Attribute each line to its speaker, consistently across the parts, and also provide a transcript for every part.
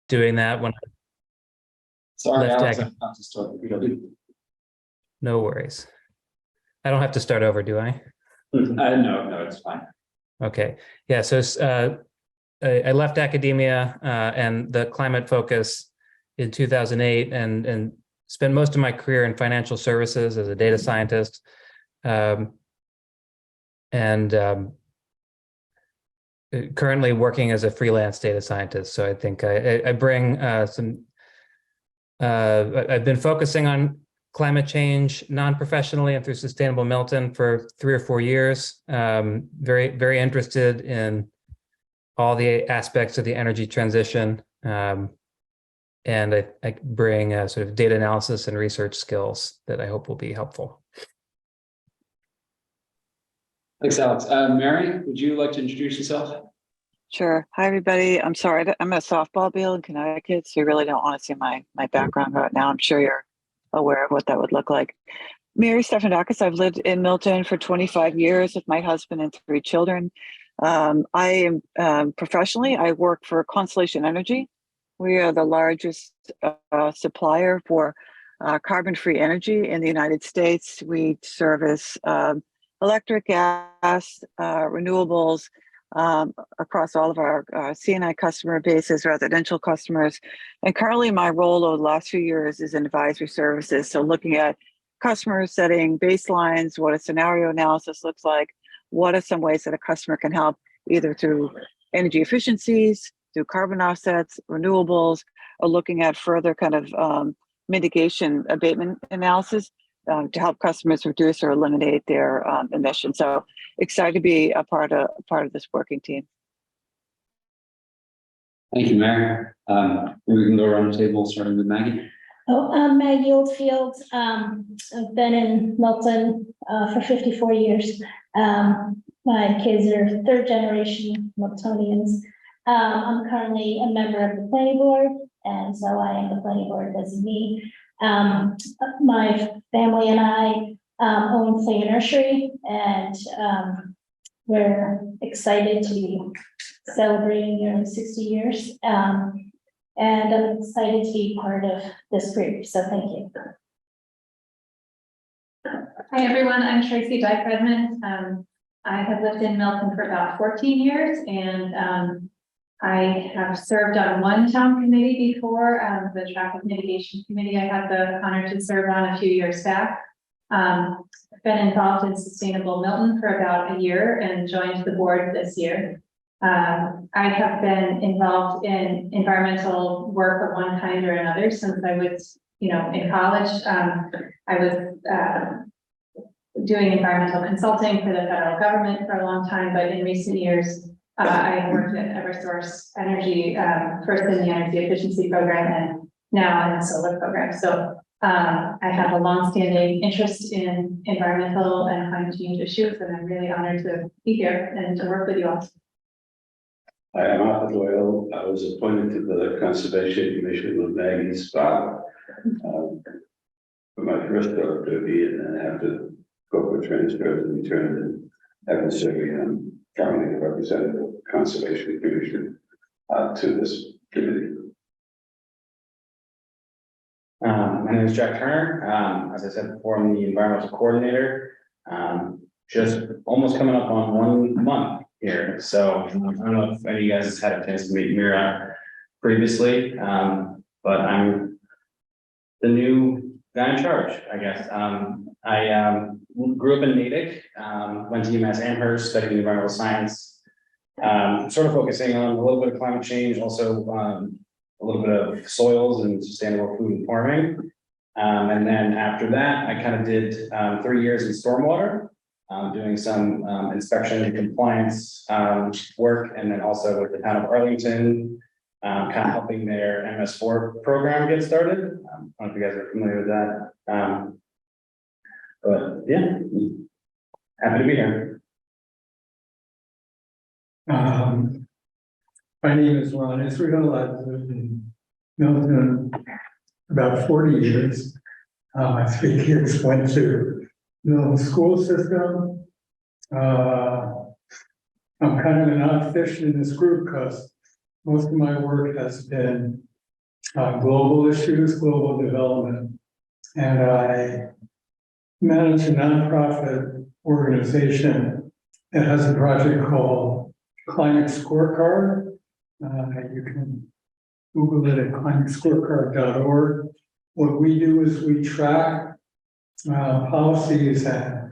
Speaker 1: doing that when I
Speaker 2: Sorry,
Speaker 1: left
Speaker 2: Alex, I have to start.
Speaker 1: No worries. I don't have to start over, do I?
Speaker 2: No, it's fine.
Speaker 1: Okay. Yeah. So I left academia and the climate focus in 2008 and spent most of my career in financial services as a data scientist. Currently working as a freelance data scientist. So I think I bring I've been focusing on climate change non-professionally and through Sustainable Milton for 3 or 4 years. Very, very interested in all the aspects of the energy transition. And I bring sort of data analysis and research skills that I hope will be helpful.
Speaker 2: Thanks, Alex. Mary, would you like to introduce yourself?
Speaker 3: Sure. Hi, everybody. I'm sorry. I'm at a softball field in Connecticut, so you really don't want to see my background right now. I'm sure you're aware of what that would look like. Mary Stefanakis. I've lived in Milton for 25 years with my husband and 3 children. I am professionally, I work for Constellation Energy. We are the largest supplier for carbon-free energy in the United States. We service electric, gas, renewables across all of our C&I customer bases, residential customers. And currently my role over the last few years is in advisory services. So looking at customers, setting baselines, what a scenario analysis looks like, what are some ways that a customer can help either through energy efficiencies, through carbon offsets, renewables, or looking at further kind of mitigation abatement analysis to help customers reduce or eliminate their emissions. So excited to be a part of this working team.
Speaker 2: Thank you, Mary. We can go around the table, starting with Maggie.
Speaker 4: Oh, I'm Maggie Oldfield. I've been in Milton for 54 years. My kids are 3rd generation Miltonians. I'm currently a member of the planning board, and so I am the planning board designee. My family and I own Play Nursery, and we're excited to be celebrating nearly 60 years. And I'm excited to be part of this group, so thank you.
Speaker 5: Hi, everyone. I'm Tracy Dyke-Redmond. I have lived in Milton for about 14 years, and I have served on one town committee before, the traffic mitigation committee. I had the honor to serve on a few years back. I've been involved in Sustainable Milton for about a year and joined the board this year. I have been involved in environmental work of one kind or another since I was, in college. I was doing environmental consulting for the federal government for a long time, but in recent years, I worked at Eversource Energy, first in the energy efficiency program and now in the solar program. So I have a longstanding interest in environmental and climate change issues, and I'm really honored to be here and to work with you all.
Speaker 6: Hi, I'm Arthur Doyle. I was appointed to the Conservation Commission with Maggie's father for my first job duty, and then after corporate transfers and returned and have been serving currently the representative of the Conservation Commission to this committee.
Speaker 7: My name is Jack Turner. As I said before, I'm the environmental coordinator. Just almost coming up on 1 month here. So I don't know if any of you guys has had a chance to meet Mira previously, but I'm the new guy in charge, I guess. I grew up in Natick, went to UMass Amherst, studied environmental science, sort of focusing on a little bit of climate change, also a little bit of soils and sustainable food and farming. And then after that, I kind of did 3 years in stormwater, doing some inspection and compliance work, and then also with the town of Arlington, kind of helping their MS4 program get started. I don't know if you guys are familiar with that. But yeah, happy to be here.
Speaker 8: My name is Ron Israel. I've lived in Milton about 40 years. My 3 kids went to Milton school system. I'm kind of an odd fish in this group because most of my work has been global issues, global development. And I manage a nonprofit organization that has a project called Climate Scorecard. You can Google it at climatescorecard.org. What we do is we track policies and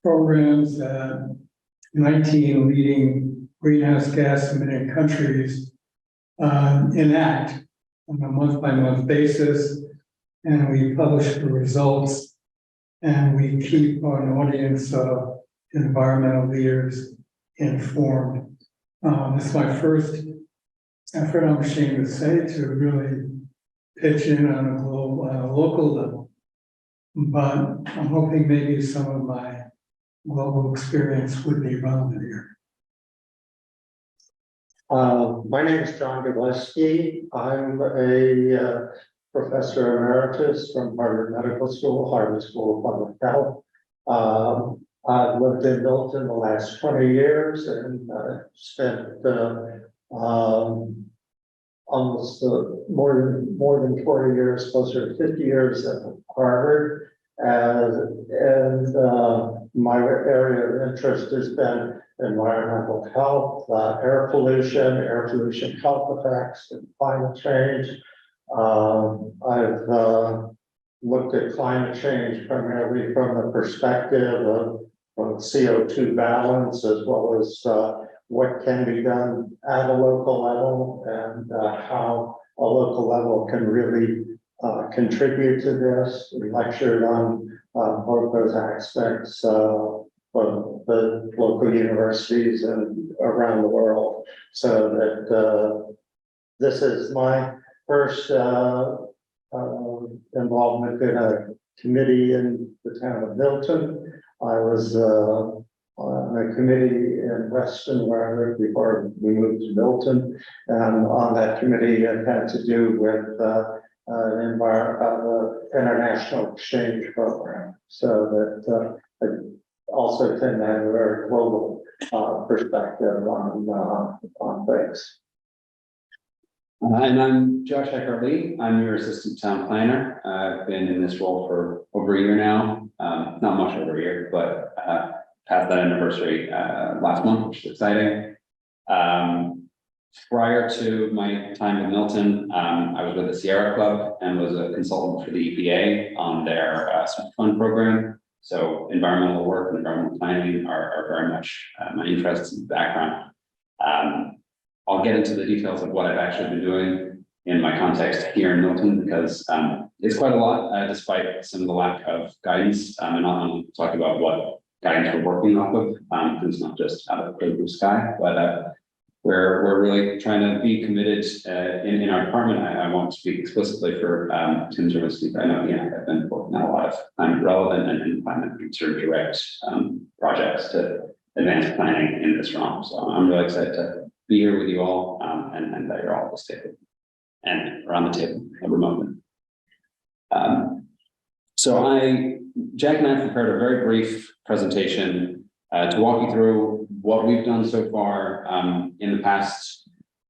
Speaker 8: programs that 19 leading greenhouse gas emitting countries enact on a month-by-month basis, and we publish the results, and we keep an audience of environmental leaders informed. It's my first effort, I'm ashamed to say, to really pitch in on a local level. But I'm hoping maybe some of my global experience would be relevant here.
Speaker 9: My name is John Godleski. I'm a professor emeritus from Harvard Medical School, Harvard School of Public Health. I've lived in Milton the last 20 years and spent almost more than 40 years, closer to 50 years at Harvard. And my area of interest has been environmental health, air pollution health effects, and climate change. I've looked at climate change primarily from the perspective of CO2 balance, as well as what can be done at a local level, and how a local level can really contribute to this. We lectured on both those aspects from the local universities and around the world. So that this is my first involvement in a committee in the town of Milton. I was on a committee in Weston where I lived before we moved to Milton, and on that committee it had to do with international exchange program, so that I also tend to have a very global perspective on things.
Speaker 2: And I'm Josh Eckart-Lee. I'm your assistant town planner. I've been in this role for over a year now, not much over a year, but past that anniversary last month, which is exciting. Prior to my time in Milton, I was with the Sierra Club and was a consultant for the EPA on their fund program. So environmental work and environmental planning are very much my interests and background. I'll get into the details of what I've actually been doing in my context here in Milton, because it's quite a lot, despite some of the lack of guidance. And I'll talk about what guidance we're working off of, because it's not just out of the blue sky, but we're really trying to be committed in our department. I won't speak explicitly for Tim Zerwinski. I know I've been working on a lot of climate relevant and climate sort of direct projects to advance planning in this realm. So I'm really excited to be here with you all, and that you're all at this table and around the table remotely. So Jack and I have prepared a very brief presentation to walk you through what we've done so far in the past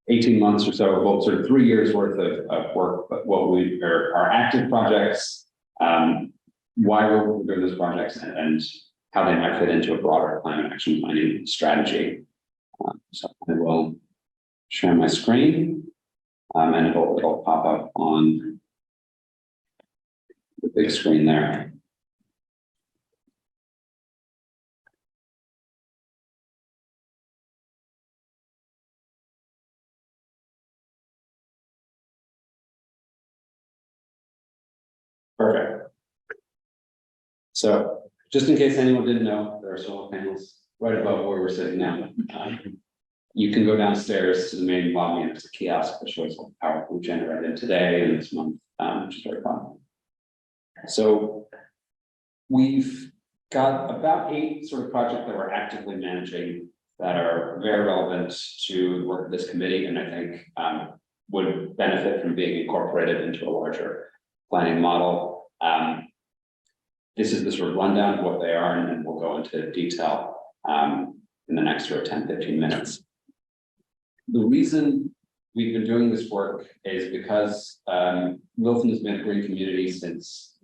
Speaker 2: 18 months or so, well, sort of 3 years worth of work, but what our active projects, why we're doing those projects, and how they might fit into a broader climate action planning strategy. So I will share my screen, and it'll pop up on the big screen there. Perfect. So just in case anyone didn't know, there are solar panels right above where we're sitting now. You can go downstairs to the main lobby, and there's a kiosk that shows what power we generated today and this month, which is very fun. So we've got about 8 sort of projects that we're actively managing that are very relevant to the work of this committee, and I think would benefit from being incorporated into a larger planning model. This is the sort of rundown of what they are, and then we'll go into detail in the next sort of 10-15 minutes. The reason we've been doing this work is because Milton has been a green community since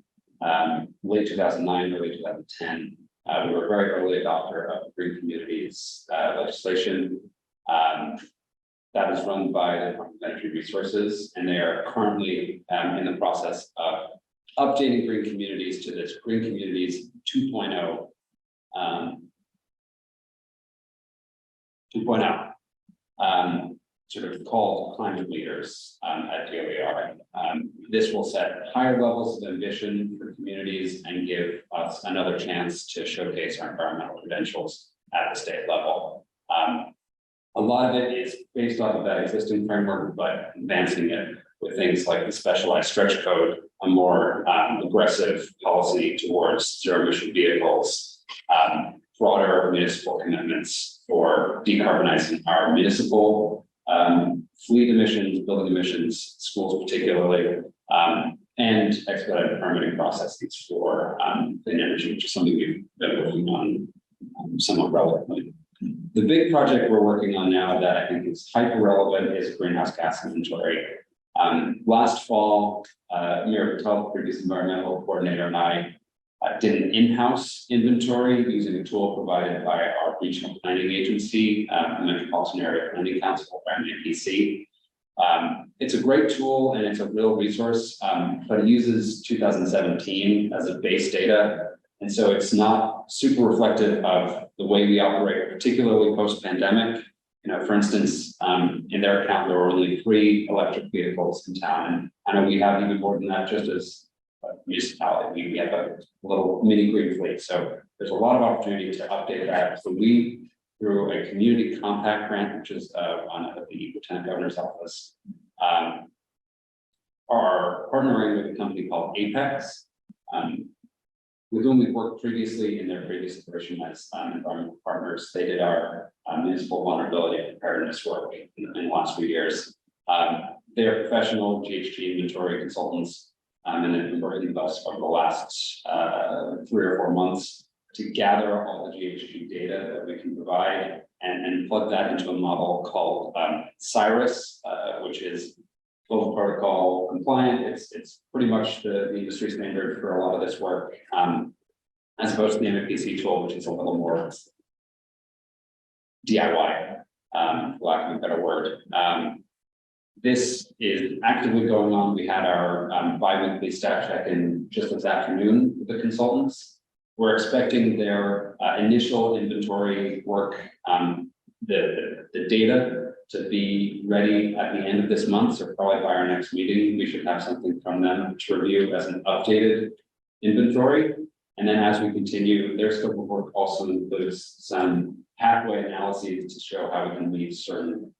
Speaker 2: late 2009, early 2010. We were a very early adopter of green communities legislation that is run by the Department of Energy Resources, and they are currently in the process of updating green communities to this Green Communities 2.0. 2.0, sort of called climate leaders at DOER. This will set higher levels of ambition for communities and give us another chance to showcase our environmental credentials at the state level. A lot of it is based off of that existing framework, but advancing it with things like the specialized stretch code, a more aggressive policy towards zero emission vehicles, broader municipal commitments for decarbonizing our municipal fleet emissions, building emissions, schools particularly, and expedited permitting processes for clean energy, which is something we've been working on somewhat relevantly. The big project we're working on now that I think is hyper relevant is greenhouse gas inventory. Last fall, Mira Patel, previous environmental coordinator, and I did an in-house inventory using a tool provided by our regional planning agency, the Metropolitan Area Planning Council, or MAPC. It's a great tool and it's a real resource, but it uses 2017 as a base data. And so it's not super reflective of the way we operate, particularly post-pandemic. You know, for instance, in their account, there were only 3 electric vehicles in town. And I know we have even more than that just as a municipality. We have a little mini green fleet. So there's a lot of opportunity to update that. So we, through a community compact grant, which is one of the Lieutenant Governor's office, are partnering with a company called Apex, with whom we've worked previously in their previous iteration as environmental partners. They did our municipal vulnerability and preparedness work in the last few years. They're professional GHG inventory consultants, and they've been working with us over the last 3 or 4 months to gather all the GHG data that we can provide and plug that into a model called CIRUS, which is global protocol compliant. It's pretty much the industry standard for a lot of this work, as opposed to the MAPC tool, which is a little more DIY, for lack of a better word. This is actively going on. We had our bi-weekly stat check-in just this afternoon with the consultants. We're expecting their initial inventory work, the data to be ready at the end of this month, so probably by our next meeting, we should have something from them to review as an updated inventory. And then as we continue, their scope of work also includes some pathway analyses to show how we can meet certain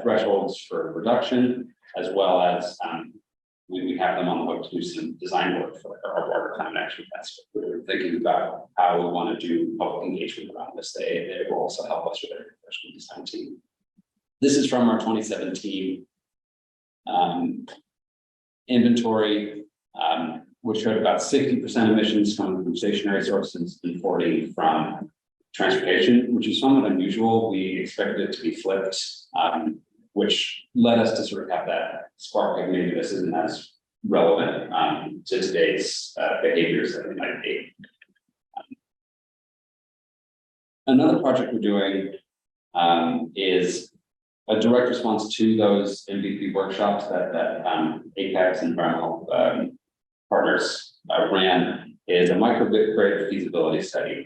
Speaker 2: thresholds for reduction, as well as we have them on the hook to do some design work for our water climate action. That's what we're thinking about, how we want to do public engagement around this. They will also help us with their professional design team. This is from our 2017 inventory, which showed about 60% emissions coming from stationary sources and 40% from transportation, which is somewhat unusual. We expected it to be flipped, which led us to sort of have that spark of maybe this isn't as relevant to today's behaviors that it might be. Another project we're doing is a direct response to those MVP workshops that Apex and environmental partners ran, is a microgrid feasibility study.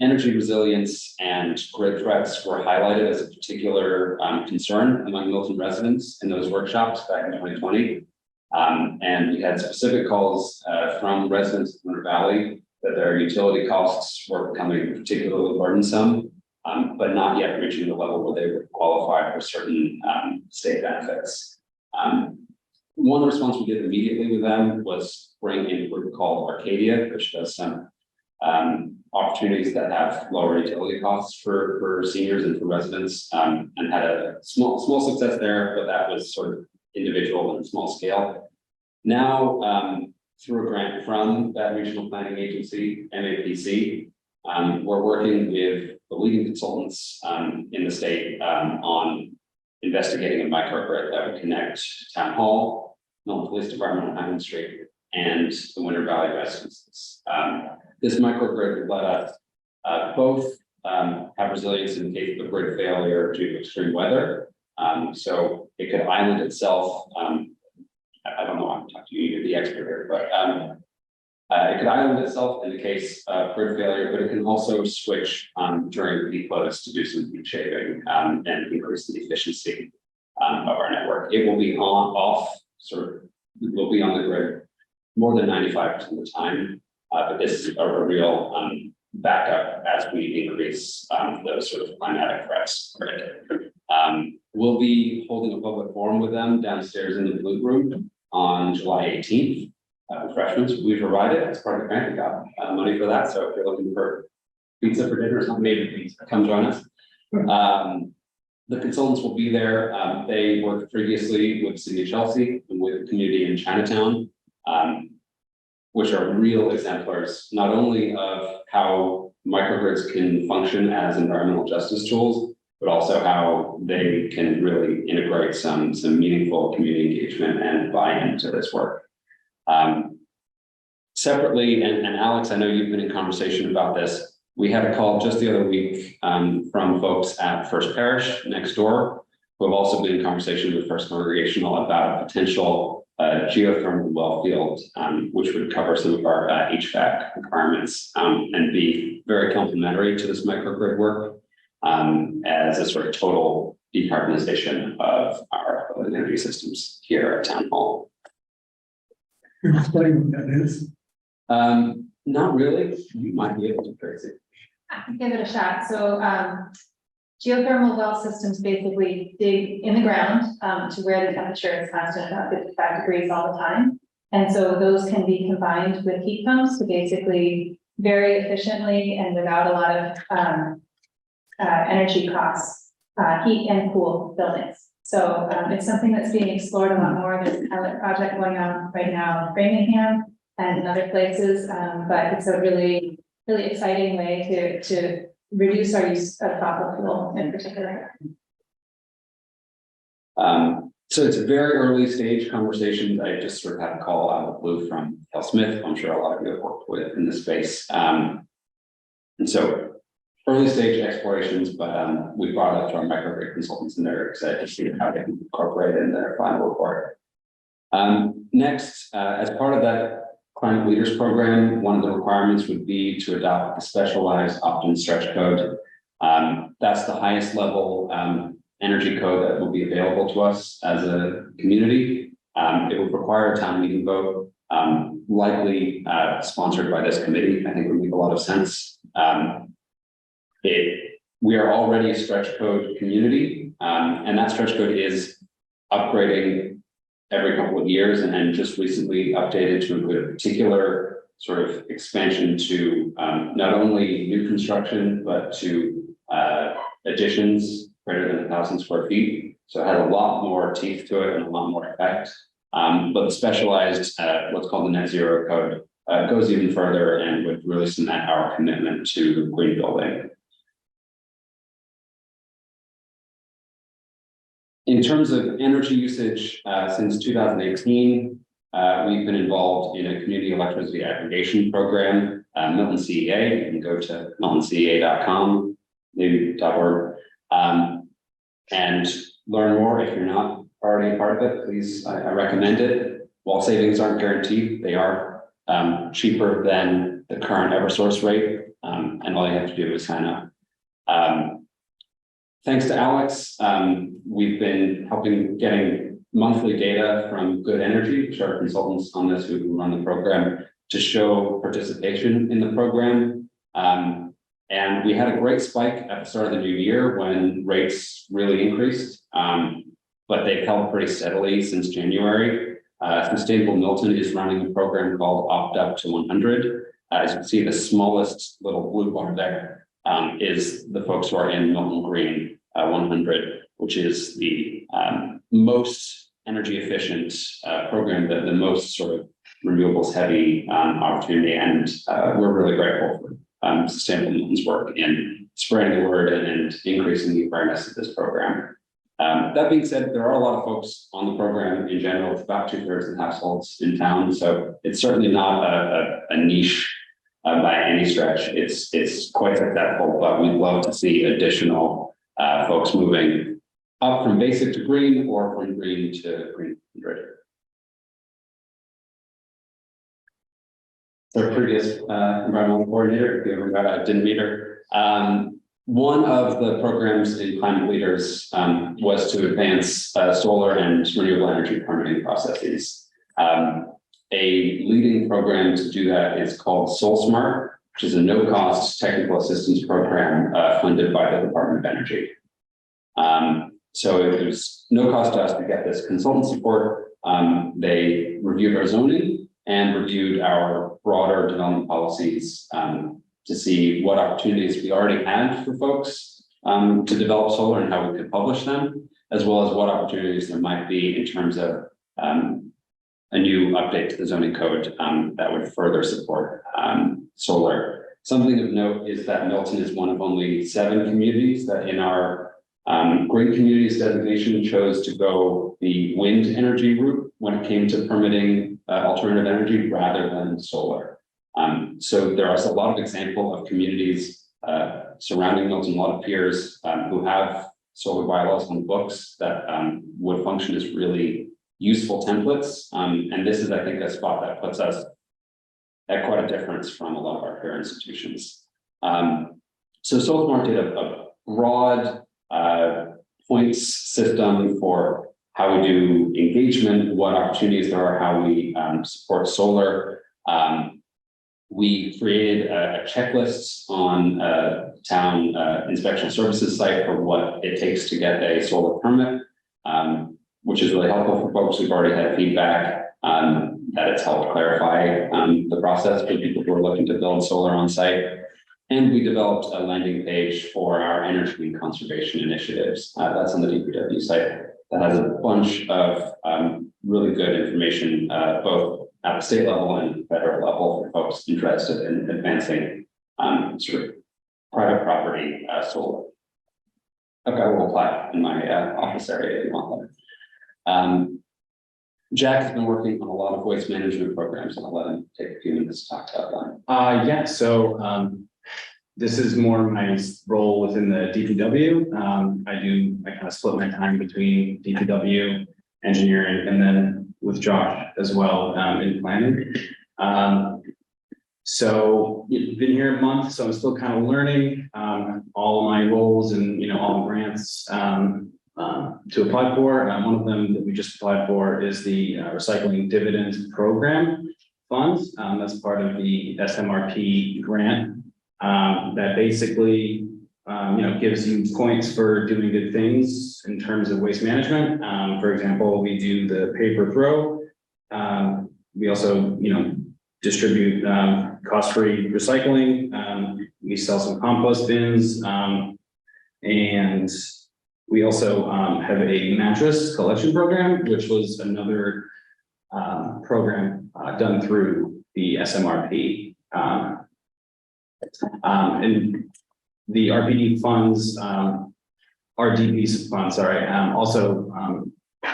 Speaker 2: Energy resilience and grid threats were highlighted as a particular concern among Milton residents in those workshops back in 2020. And we had specific calls from residents of Winter Valley that their utility costs were becoming particularly burdensome, but not yet reaching the level where they would qualify for certain state benefits. One response we did immediately with them was bring in a group called Arcadia, which does some opportunities that have lower utility costs for seniors and for residents, and had a small success there, but that was sort of individual and small scale. Now, through a grant from that regional planning agency, MAPC, we're working with the leading consultants in the state on investigating a microgrid that would connect Town Hall, Milton Police Department on Highland Street, and the Winter Valley residences. This microgrid would let us both have resilience in case of a grid failure due to extreme weather. So it could island itself. I don't know, I'm talking to you, you're the expert here, but it could island itself in the case of grid failure, but it can also switch during peak loads to do some peak shaving and increase the efficiency of our network. It will be on, off, it will be on the grid more than 95% of the time, but this is a real backup as we increase those sort of climatic threats. We'll be holding a public forum with them downstairs in the Blue Room on July 18th. Refreshments, we provide it as part of the grant. We got money for that. So if you're looking for pizza for dinner or something, maybe pizza, come join us. The consultants will be there. They worked previously with the City of Chelsea and with the community in Chinatown, which are real exemplars, not only of how microgrids can function as environmental justice tools, but also how they can really integrate some meaningful community engagement and buy-in to this work. Separately, and Alex, I know you've been in conversation about this. We had a call just the other week from folks at First Parish next door, who have also been in conversation with First Congregational about a potential geothermal well field, which would cover some of our HVAC requirements and be very complementary to this microgrid work as a sort of total decarbonization of our energy systems here at Town Hall.
Speaker 8: Explain what that is.
Speaker 2: Not really. You might be able to, Tracy.
Speaker 5: I can give it a shot. So geothermal well systems basically dig in the ground to where the temperature is constant, about 55 degrees all the time. And so those can be combined with heat pumps to basically very efficiently and without a lot of energy costs, heat and cool buildings. So it's something that's being explored a lot more. There's a pilot project going on right now in Framingham and in other places, but it's a really exciting way to reduce our use of fossil fuel in particular.
Speaker 2: So it's a very early stage conversations. I just sort of had a call out of the blue from Kel Smith, I'm sure a lot of you have worked with in this space. And so early stage explorations, but we brought it up to our microgrid consultants and they're excited to see how they can incorporate it in their final report. Next, as part of that Climate Leaders Program, one of the requirements would be to adopt the specialized opt-in stretch code. That's the highest level energy code that will be available to us as a community. It would require a town meeting vote, likely sponsored by this committee. I think would make a lot of sense. We are already a stretch code community, and that stretch code is upgrading every couple of years and then just recently updated to include a particular sort of expansion to not only new construction, but to additions greater than 1,000 square feet. So it has a lot more teeth to it and a lot more effect. But the specialized, what's called the net zero code, goes even further and would really cement our commitment to green building. In terms of energy usage, since 2018, we've been involved in a community electricity aggregation program, Milton CEA. You can go to miltoncea.com, maybe.org, and learn more. If you're not already a part of it, please, I recommend it. While savings aren't guaranteed, they are cheaper than the current Eversource rate, and all you have to do is sign up. Thanks to Alex, we've been helping getting monthly data from Good Energy, which are consultants on this who run the program, to show participation in the program. And we had a great spike at the start of the new year when rates really increased, but they've held pretty steadily since January. Sustainable Milton is running a program called Opt Up to 100. As you can see, the smallest little blue bar there is the folks who are in Milton Green 100, which is the most energy efficient program, the most sort of renewables heavy opportunity. And we're really grateful for Sustainable Milton's work in spreading the word and increasing the awareness of this program. That being said, there are a lot of folks on the program in general. It's about 2/3 of the households in town, so it's certainly not a niche by any stretch. It's quite successful, but we'd love to see additional folks moving up from basic to green or from green to green 100. The previous environmental coordinator, if you ever didn't meet her. One of the programs in Climate Leaders was to advance solar and renewable energy permitting processes. A leading program to do that is called SolSmart, which is a no-cost technical assistance program funded by the Department of Energy. So it was no cost to us to get this consultant support. They reviewed our zoning and reviewed our broader development policies to see what opportunities we already had for folks to develop solar and how we could publish them, as well as what opportunities there might be in terms of a new update to the zoning code that would further support solar. Something of note is that Milton is one of only 7 communities that in our green communities designation chose to go the wind energy route when it came to permitting alternative energy rather than solar. So there are a lot of examples of communities surrounding Milton, a lot of peers who have solar bylaws on the books that would function as really useful templates. And this is, I think, a spot that puts us at quite a difference from a lot of our peer institutions. So SolSmart did a broad points system for how we do engagement, what opportunities there are, how we support solar. We created a checklist on a town inspection services site for what it takes to get a solar permit, which is really helpful for folks who've already had feedback that it's helped clarify the process for people who are looking to build solar on site. And we developed a landing page for our energy conservation initiatives. That's on the DPW site. That has a bunch of really good information, both at the state level and federal level for folks interested in advancing sort of private property solar. I've got a little plaque in my office area if you want that. Jack has been working on a lot of waste management programs, and I'll let him take a few minutes to talk about that.
Speaker 7: Yeah, so this is more my role within the DPW. I kind of split my time between DPW, engineering, and then with Josh as well in planning. So you've been here a month, so I'm still kind of learning all of my roles and all the grants to apply for. One of them that we just applied for is the Recycling Dividends Program funds. That's part of the SMRP grant that basically gives you points for doing good things in terms of waste management. For example, we do the paper throw. We also, distribute cost-free recycling. We sell some compost bins, and we also have a mattress collection program, which was another program done through the SMRP. And the RPD funds, RDP funds, sorry. Also,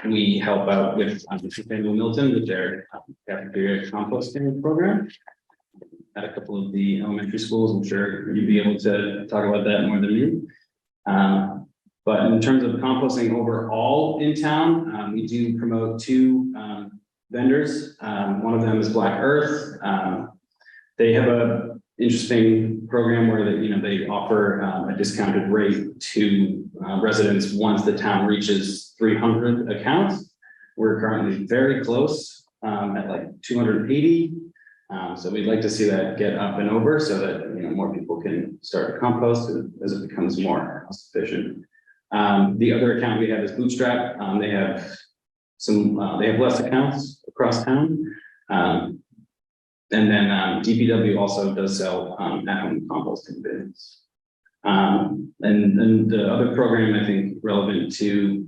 Speaker 7: we help out with Sustainable Milton with their cafeteria composting program at a couple of the elementary schools. I'm sure you'd be able to talk about that more than me. But in terms of composting overall in town, we do promote 2 vendors. One of them is Black Earth. They have a interesting program where they offer a discounted rate to residents once the town reaches 300 accounts. We're currently very close at like 280. So we'd like to see that get up and over so that more people can start to compost as it becomes more cost efficient. The other account we have is Bootstrap. They have less accounts across town. And then DPW also does sell at-home composting bins. And then the other program I think relevant to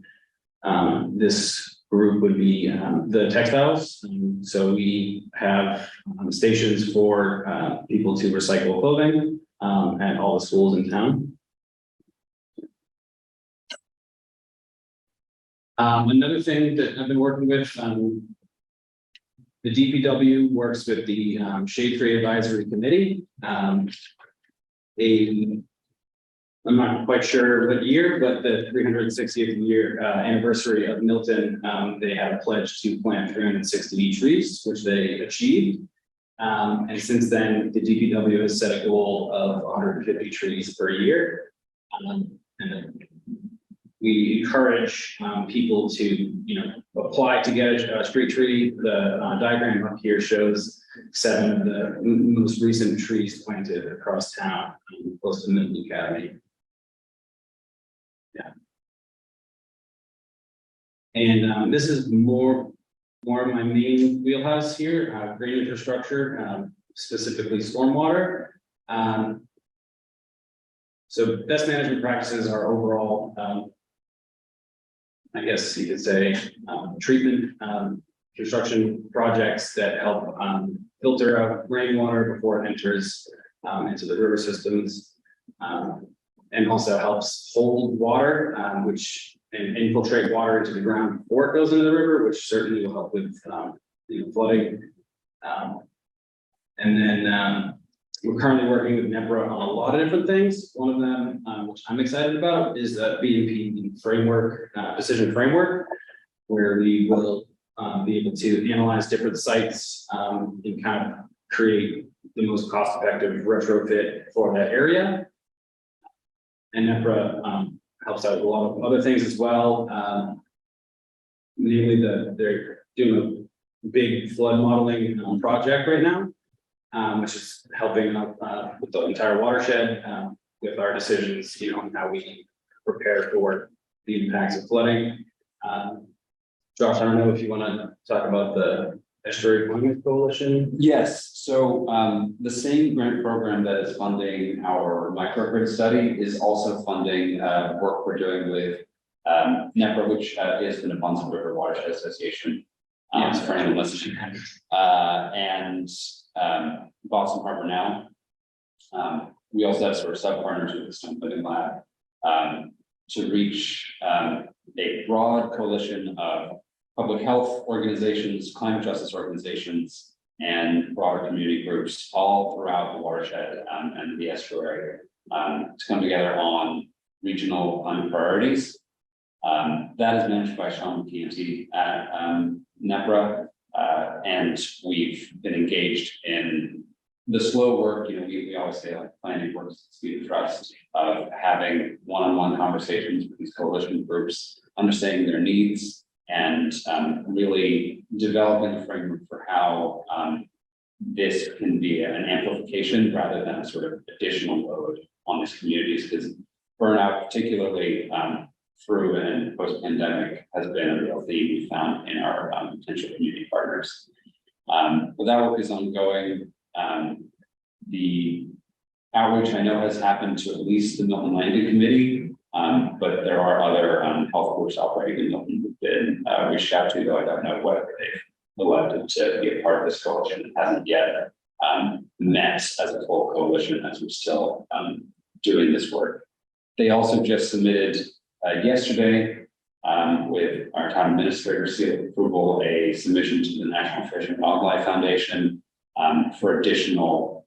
Speaker 7: this group would be the textiles. So we have stations for people to recycle clothing at all the schools in town. Another thing that I've been working with, the DPW works with the Shade Tree Advisory Committee. I'm not quite sure what year, but the 360th year anniversary of Milton, they had a pledge to plant 360 trees, which they achieved. And since then, the DPW has set a goal of 150 trees per year. And we encourage people to, apply to get a street tree. The diagram up here shows 7 of the most recent trees planted across town, close to Milton Academy. Yeah. And this is more of my main wheelhouse here, green infrastructure, specifically stormwater. So best management practices are overall, I guess you could say, treatment, construction projects that help filter out rainwater before it enters into the river systems, and also helps hold water, and infiltrate water into the ground before it goes into the river, which certainly will help with flooding. And then we're currently working with NEPRA on a lot of different things. One of them, which I'm excited about, is the BMP framework, decision framework, where we will be able to analyze different sites and kind of create the most cost-effective retrofit for that area. And NEPRA helps out with a lot of other things as well. Namely, they're doing a big flood modeling project right now, which is helping out with the entire watershed with our decisions, on how we prepare for the impacts of flooding. Josh, I don't know if you want to talk about the Estuary Climate Coalition.
Speaker 2: Yes, so the same grant program that is funding our microgrid study is also funding work we're doing with NEPRA, which is the Neponset River Watershed Association. For anyone listening, and Boston Harbor Now. We also have sort of sub-partners with the Stone Living Lab to reach a broad coalition of public health organizations, climate justice organizations, and broader community groups all throughout the watershed and the estuary to come together on regional climate priorities. That is managed by Sean McKenty at NEPRA, and we've been engaged in the slow work. We always say like planning works at the speed of trust, of having one-on-one conversations with these coalition groups, understanding their needs, and really developing a framework for how this can be an amplification rather than a sort of additional load on these communities, because burnout, particularly through and post-pandemic, has been a real theme we found in our potential community partners. But that work is ongoing. The outreach I know has happened to at least the Milton Landing Committee, but there are other health groups operating in Milton who've been reached out to, though I don't know whether they've elected to be a part of this coalition. It hasn't yet met as a full coalition as we're still doing this work. They also just submitted yesterday, with our town administrator seal of approval, a submission to the National Fish and Wildlife Foundation for additional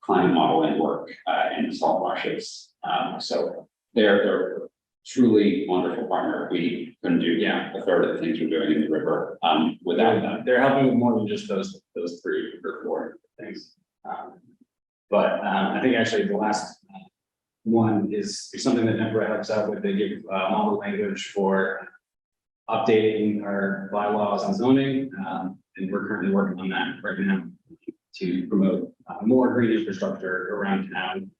Speaker 2: climate modeling work in the salt marshes. So they're truly wonderful partner. We couldn't do a third of the things we're doing in the river without them.
Speaker 7: They're helping with more than just those 3 or 4 things. But I think actually the last one is something that NEPRA helps out with. They give model language for updating our bylaws and zoning, and we're currently working on that right now to promote more green infrastructure around town.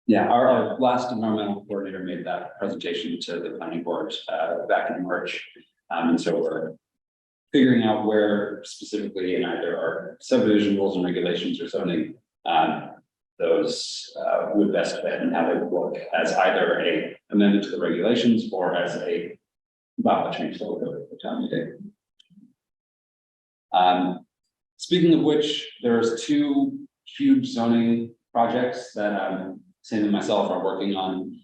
Speaker 2: Our last environmental coordinator made that presentation to the planning board back in March, and so we're figuring out where specifically in either our subdivision rules and regulations or zoning those would best fit and how they would work as either a amendment to the regulations or as a bylaw change that will go to the town meeting. Speaking of which, there's 2 huge zoning projects that Sam and myself are working on.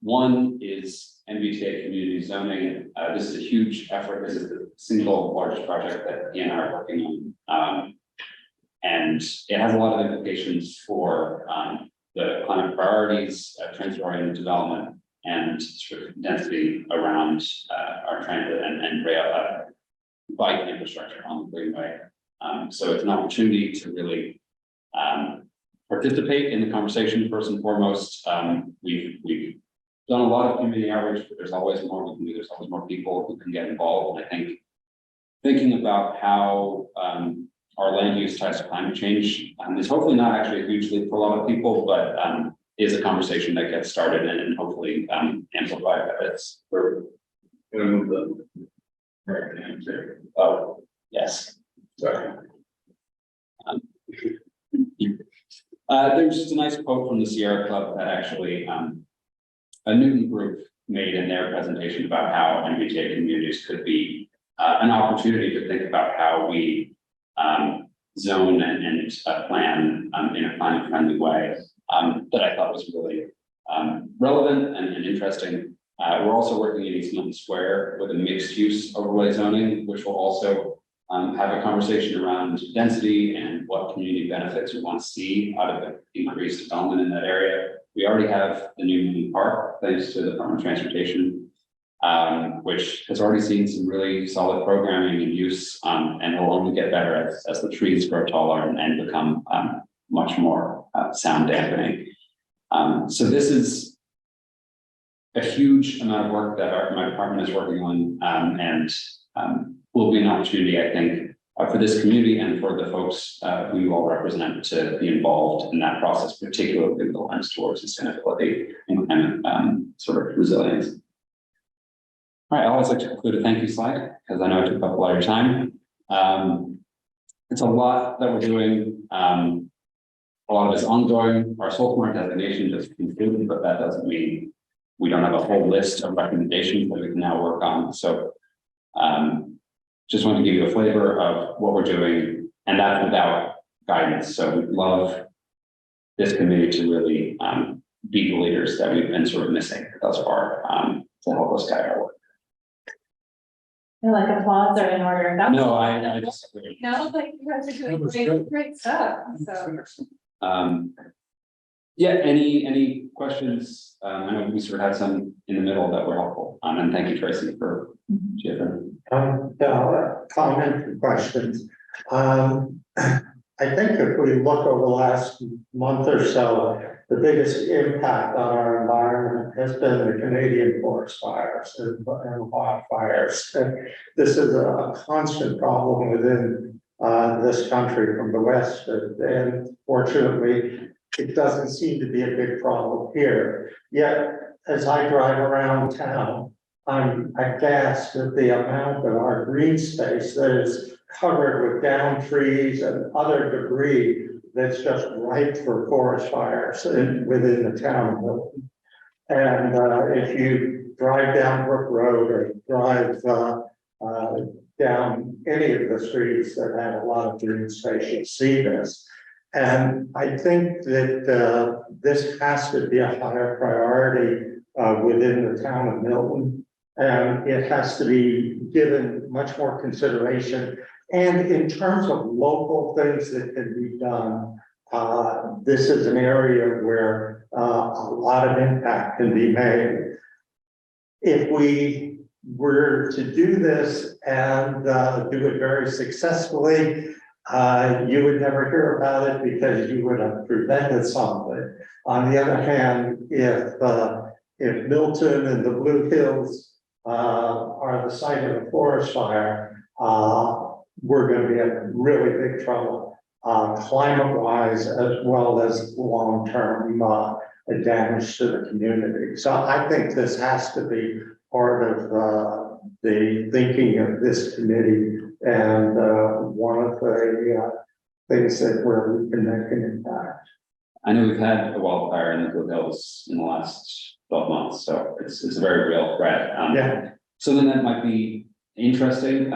Speaker 2: One is MBTA community zoning. This is a huge effort. This is the single largest project that he and I are working on. And it has a lot of implications for the climate priorities, transit-oriented development, and sort of density around our transit and rail bike infrastructure on the Greenway. So it's an opportunity to really participate in the conversation first and foremost. We've done a lot of community outreach, but there's always more we can do. There's always more people who can get involved. And I think thinking about how our land use ties to climate change is hopefully not actually a huge leap for a lot of people, but is a conversation that gets started and hopefully amplified. We're gonna move the. Oh, yes. Sorry. There's just a nice quote from the Sierra Club that actually a Newton group made in their presentation about how MBTA communities could be an opportunity to think about how we zone and plan in a climate-friendly way that I thought was really relevant and interesting. We're also working in East Milton Square with a mixed-use overlay zoning, which will also have a conversation around density and what community benefits we want to see out of the increased development in that area. We already have the new Milton Park, thanks to the Department of Transportation, which has already seen some really solid programming and use, and will only get better as the trees grow taller and become much more sound dampening. So this is a huge amount of work that my department is working on, and will be an opportunity, I think, for this community and for the folks who you all represent to be involved in that process, particularly with the lens towards sustainability and sort of resilience. All right, I always like to conclude a thank you slide because I know I took up a lot of your time. It's a lot that we're doing. A lot of it's ongoing. Our Soul Smart designation just concluded, but that doesn't mean we don't have a whole list of recommendations that we can now work on. So just want to give you a flavor of what we're doing, and that's without guidance. So we'd love this committee to really be the leaders that we've been sort of missing thus far to help us guide our work.
Speaker 5: feel like applause are in order. That was-
Speaker 2: No, I disagree.
Speaker 5: No, like you guys are doing great stuff, so.
Speaker 2: Yeah, any questions? I know we sort of had some in the middle that were helpful. And thank you, Tracy, for sharing.
Speaker 9: Comment and questions. I think if we look over the last month or so, the biggest impact on our environment has been the Canadian forest fires and wildfires. And this is a constant problem within this country from the West. And fortunately, it doesn't seem to be a big problem here. Yet, as I drive around town, I'm aghast at the amount of our green space that is covered with downed trees and other debris that's just ripe for forest fires within the town of Milton. And if you drive down Brook Road or drive down any of the streets that have a lot of green space, you'll see this. And I think that this has to be a higher priority within the town of Milton. And it has to be given much more consideration. And in terms of local things that can be done, this is an area where a lot of impact can be made. If we were to do this and do it very successfully, you would never hear about it because you would have prevented something. On the other hand, if Milton and the Blue Hills are the site of a forest fire, we're going to be in really big trouble, climate-wise as well as long-term damage to the community. So I think this has to be part of the thinking of this committee, and one of the things that where we can make an impact.
Speaker 2: I know we've had a wildfire in the Blue Hills in the last 12 months, so it's a very real threat.
Speaker 9: Yeah.
Speaker 2: So then that might be interesting.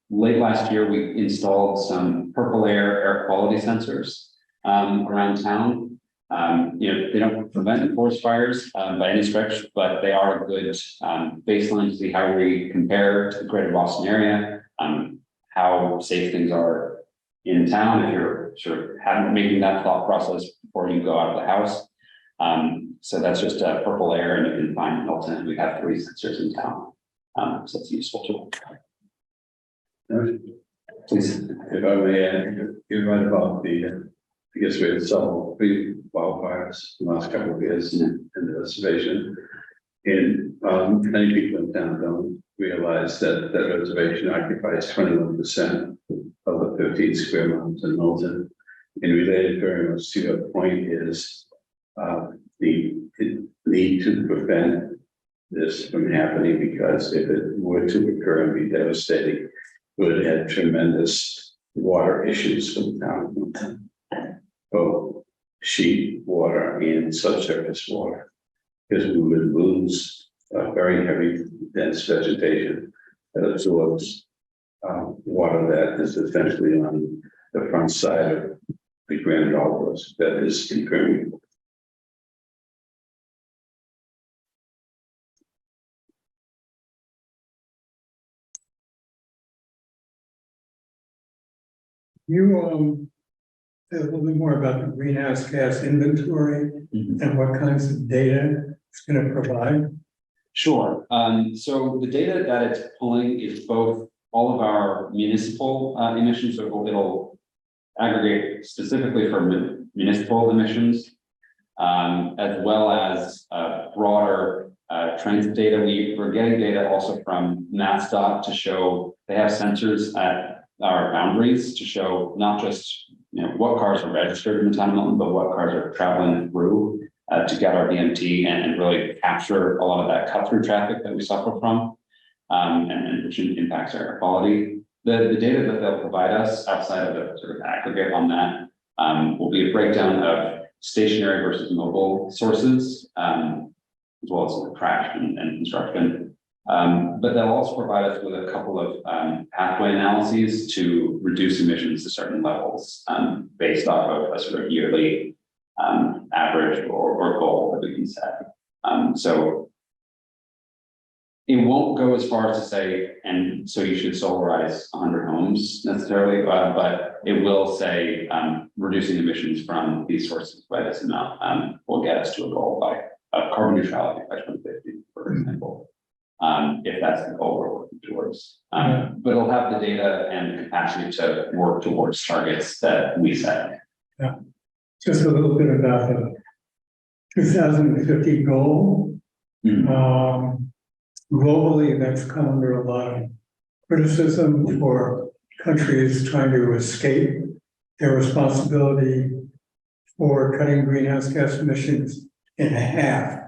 Speaker 2: Late last year, we installed some purple air quality sensors around town. They don't prevent forest fires by any stretch, but they are a good baseline to see how we compare to the greater Boston area, how safe things are in town if you're sort of making that thought process before you go out of the house. So that's just a purple air, and you can find Milton. We have 3 sensors in town, so it's a useful tool. Please.
Speaker 6: If I may add, you're right about I guess we had several big wildfires in the last couple of years in the reservation. And many people in town don't realize that that reservation occupies 21% of the 15 square miles in Milton. And related very much to your point is the need to prevent this from happening, because if it were to occur and be devastating, it would have tremendous water issues for the town of Milton. Both sheet water and subsurface water, because we would lose very heavy dense vegetation that absorbs water that is essentially on the front side of the Grand Alps that is impermeable.
Speaker 8: You say a little bit more about the greenhouse gas inventory and what kinds of data it's going to provide.
Speaker 2: Sure. So the data that it's pulling is both all of our municipal emissions, so it'll aggregate specifically for municipal emissions, as well as broader transit data. We're getting data also from MassDOT to show they have sensors at our boundaries to show not just what cars are registered in the town of Milton, but what cars are traveling through to get our BMT and really capture a lot of that cut through traffic that we suffer from, and which impacts air quality. The data that they'll provide us outside of the sort of aggregate on that will be a breakdown of stationary versus mobile sources, as well as crash and construction. But they'll also provide us with a couple of pathway analyses to reduce emissions to certain levels based off of a sort of yearly average or goal that we can set. So it won't go as far as to say, and so you should solarize 100 homes necessarily, but it will say reducing emissions from these sources by this amount will get us to a goal by carbon neutrality by 2050, for example. If that's the goal we're working towards. But it'll have the data and the capacity to work towards targets that we set.
Speaker 8: Yeah. Just a little bit about the 2050 goal. Globally, that's come under a lot of criticism for countries trying to escape their responsibility for cutting greenhouse gas emissions in half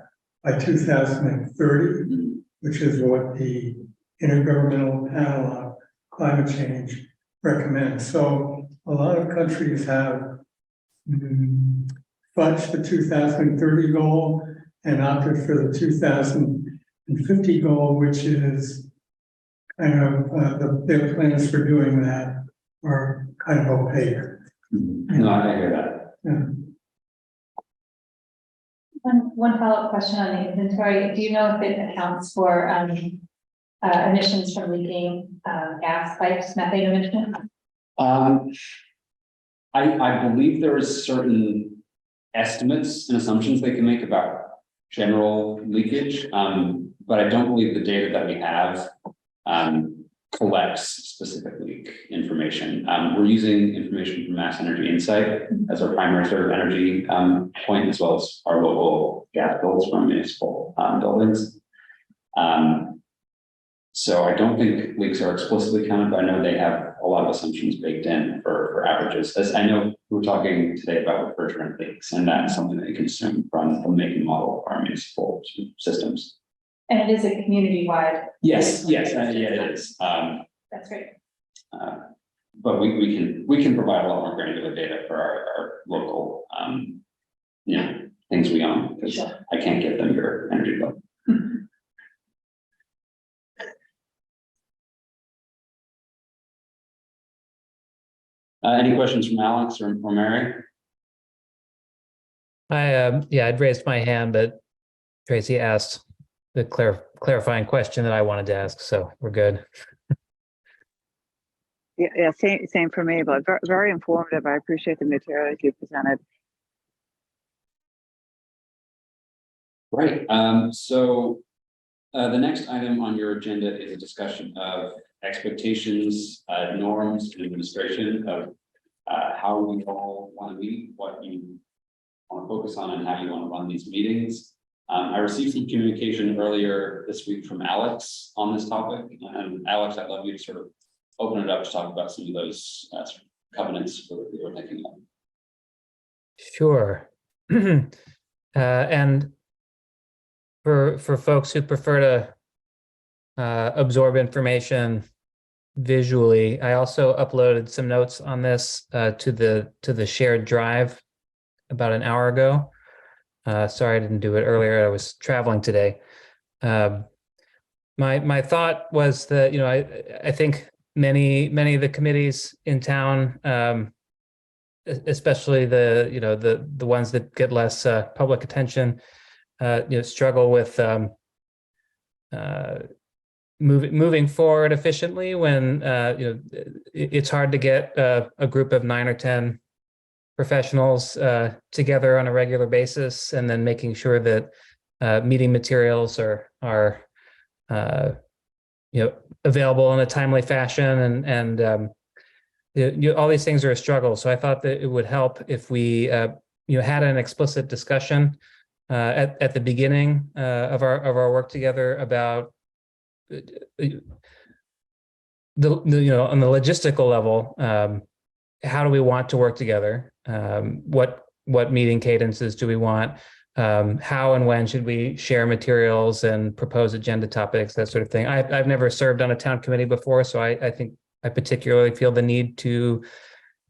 Speaker 8: by 2030. Which is what the Intergovernmental Panel on Climate Change recommends. So a lot of countries have fudged the 2030 goal and opted for the 2050 goal, which is kind of their plans for doing that are kind of opaque.
Speaker 2: No, I hear that.
Speaker 8: Yeah.
Speaker 5: One follow-up question on the inventory. Do you know if it accounts for emissions from leaking gas pipes, methane emissions?
Speaker 2: I believe there is certain estimates and assumptions they can make about general leakage, but I don't believe the data that we have collects specific leak information. We're using information from Mass Energy Insight as our primary sort of energy point, as well as our local gas bills from municipal buildings. So I don't think leaks are explicitly counted, but I know they have a lot of assumptions baked in for averages. As I know we were talking today about refrigerant leaks, and that's something that you can assume from the making model of our municipal systems.
Speaker 5: And it is a community-wide.
Speaker 2: Yes, yeah, it is.
Speaker 5: That's great.
Speaker 2: But we can provide a lot more granular data for our local, things we own, because
Speaker 5: Sure.
Speaker 2: I can't give them your energy bill. Any questions from Alex or Mary?
Speaker 1: I'd raised my hand, but Tracy asked the clarifying question that I wanted to ask, so we're good.
Speaker 3: Yeah, same for me, but very, very informative. I appreciate the materials you presented.
Speaker 2: Right, so the next item on your agenda is a discussion of expectations, norms, and administration of how we all want to meet, what you want to focus on, and how you want to run these meetings. I received some communication earlier this week from Alex on this topic, and Alex, I'd love you to sort of open it up to talk about some of those sort of covenants that we were thinking of.
Speaker 1: Sure. And for folks who prefer to absorb information visually, I also uploaded some notes on this to the shared drive about an hour ago. Sorry I didn't do it earlier. I was traveling today. My thought was that, you know, I think many of the committees in town, especially the ones that get less public attention, struggle with moving forward efficiently when it's hard to get a group of 9 or 10 professionals together on a regular basis, and then making sure that meeting materials are available in a timely fashion, and all these things are a struggle. So I thought that it would help if we had an explicit discussion at the beginning of our work together about on the logistical level, how do we want to work together? What meeting cadences do we want? How and when should we share materials and propose agenda topics, that sort of thing. I've never served on a town committee before, so I think I particularly feel the need to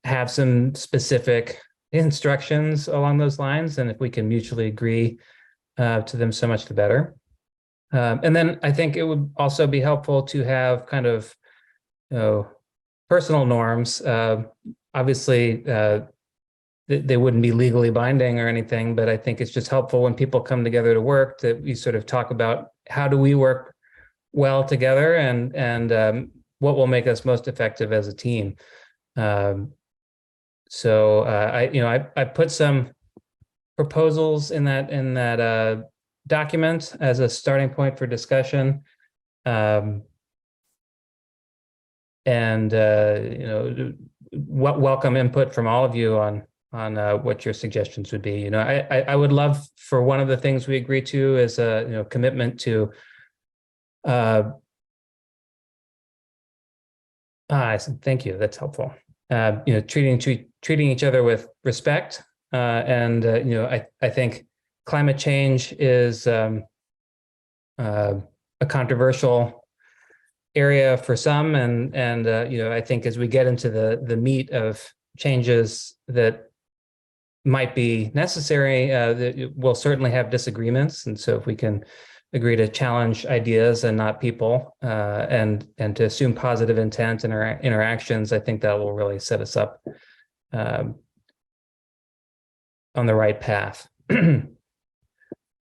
Speaker 1: have some specific instructions along those lines, and if we can mutually agree to them, so much the better. And then I think it would also be helpful to have kind of personal norms. Obviously, they wouldn't be legally binding or anything, but I think it's just helpful when people come together to work that we sort of talk about how do we work well together, and what will make us most effective as a team. So I put some proposals in that document as a starting point for discussion. Welcome input from all of you on what your suggestions would be. I would love for one of the things we agree to is a commitment to thank you, that's helpful. Treating each other with respect, and I think climate change is a controversial area for some, and I think as we get into the meat of changes that might be necessary, we'll certainly have disagreements, and so if we can agree to challenge ideas and not people, and to assume positive intent in our interactions, I think that will really set us up on the right path. Let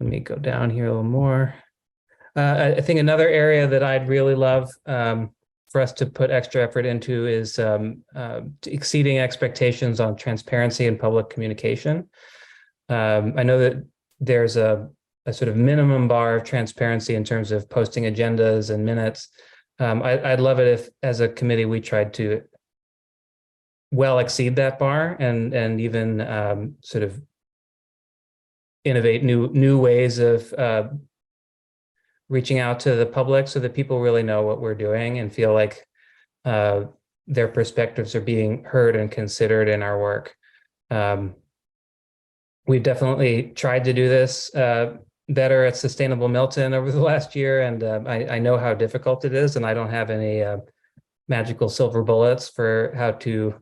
Speaker 1: me go down here a little more. I think another area that I'd really love for us to put extra effort into is exceeding expectations on transparency and public communication. I know that there's a sort of minimum bar of transparency in terms of posting agendas and minutes. I'd love it if, as a committee, we tried to well exceed that bar, and even sort of innovate new ways of reaching out to the public so that people really know what we're doing and feel like their perspectives are being heard and considered in our work. We've definitely tried to do this better at Sustainable Milton over the last year, and I know how difficult it is, and I don't have any magical silver bullets for how to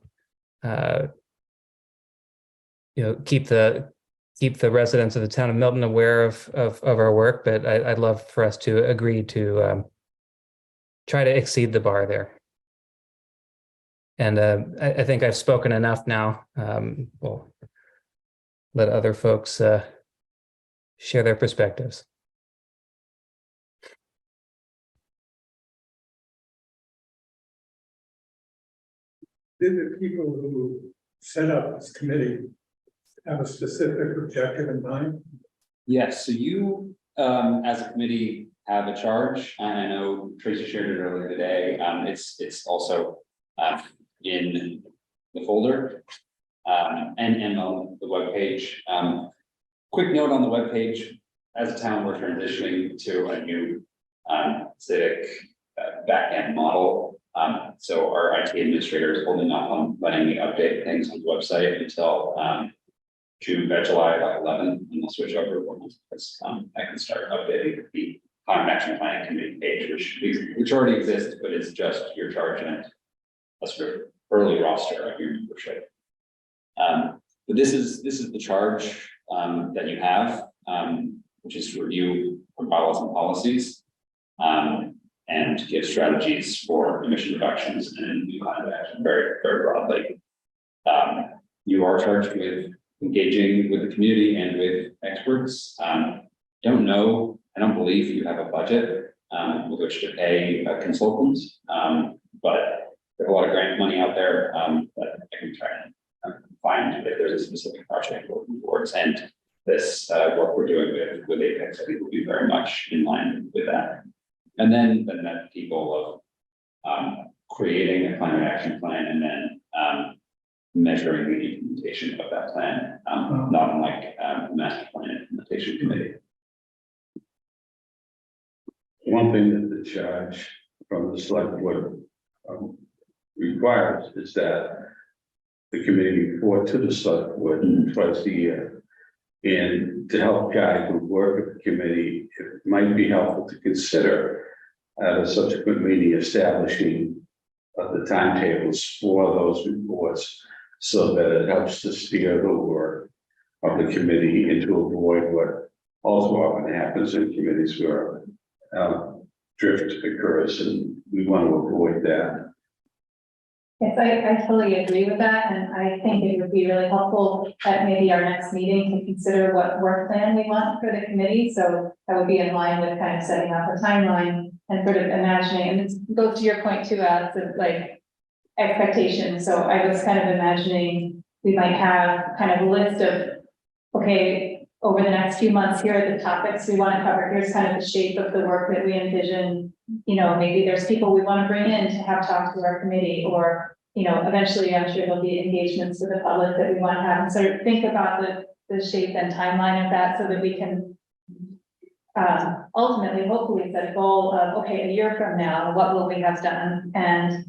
Speaker 1: keep the residents of the town of Milton aware of our work, but I'd love for us to agree to try to exceed the bar there. And I think I've spoken enough now. We'll let other folks share their perspectives.
Speaker 8: Did the people who set up this committee have a specific objective in mind?
Speaker 2: Yes, so you, as a committee, have a charge, and I know Tracy shared it earlier today. It's also in the folder and on the webpage. Quick note on the webpage: as a town, we're transitioning to a new civic backend model. So our IT administrator is holding off on letting me update things on the website until July 11, and we'll switch over because I can start updating the climate action planning committee page, which already exists, but it's just your charge and a sort of early roster of your membership. But this is the charge that you have, which is to review bylaws and policies, and give strategies for emission reductions and new climate action very, very broadly. You are charged with engaging with the community and with experts. I don't believe you have a budget with which to pay a consultant, but there's a lot of grant money out there that I can try and find if there's a specific project working towards. And this work we're doing with Apex, I think, will be very much in line with that. And then that people of creating a climate action plan and then measuring the implementation of that plan, not unlike the master plan implementation committee.
Speaker 6: One thing that the charge from the select board requires is that the committee report to the select board twice a year. And to help guide the work of the committee, it might be helpful to consider at a subsequent meeting establishing the timetables for those reports so that it helps to steer the work of the committee and to avoid what also often happens in committees where drift occurs, and we want to avoid that.
Speaker 5: Yes, I totally agree with that, and I think it would be really helpful at maybe our next meeting to consider what work plan we want for the committee. So that would be in line with kind of setting up a timeline and sort of imagining, and it goes to your point too, Alex, of like expectations. So I was kind of imagining we might have kind of a list of, okay, over the next few months, here are the topics we want to cover. Here's kind of the shape of the work that we envision. You know, maybe there's people we want to bring in to have talk to our committee, or, you know, eventually I'm sure there'll be engagements with the public that we want to have. And sort of think about the shape and timeline of that so that we can ultimately, hopefully set a goal of, okay, a year from now, what will we have done, and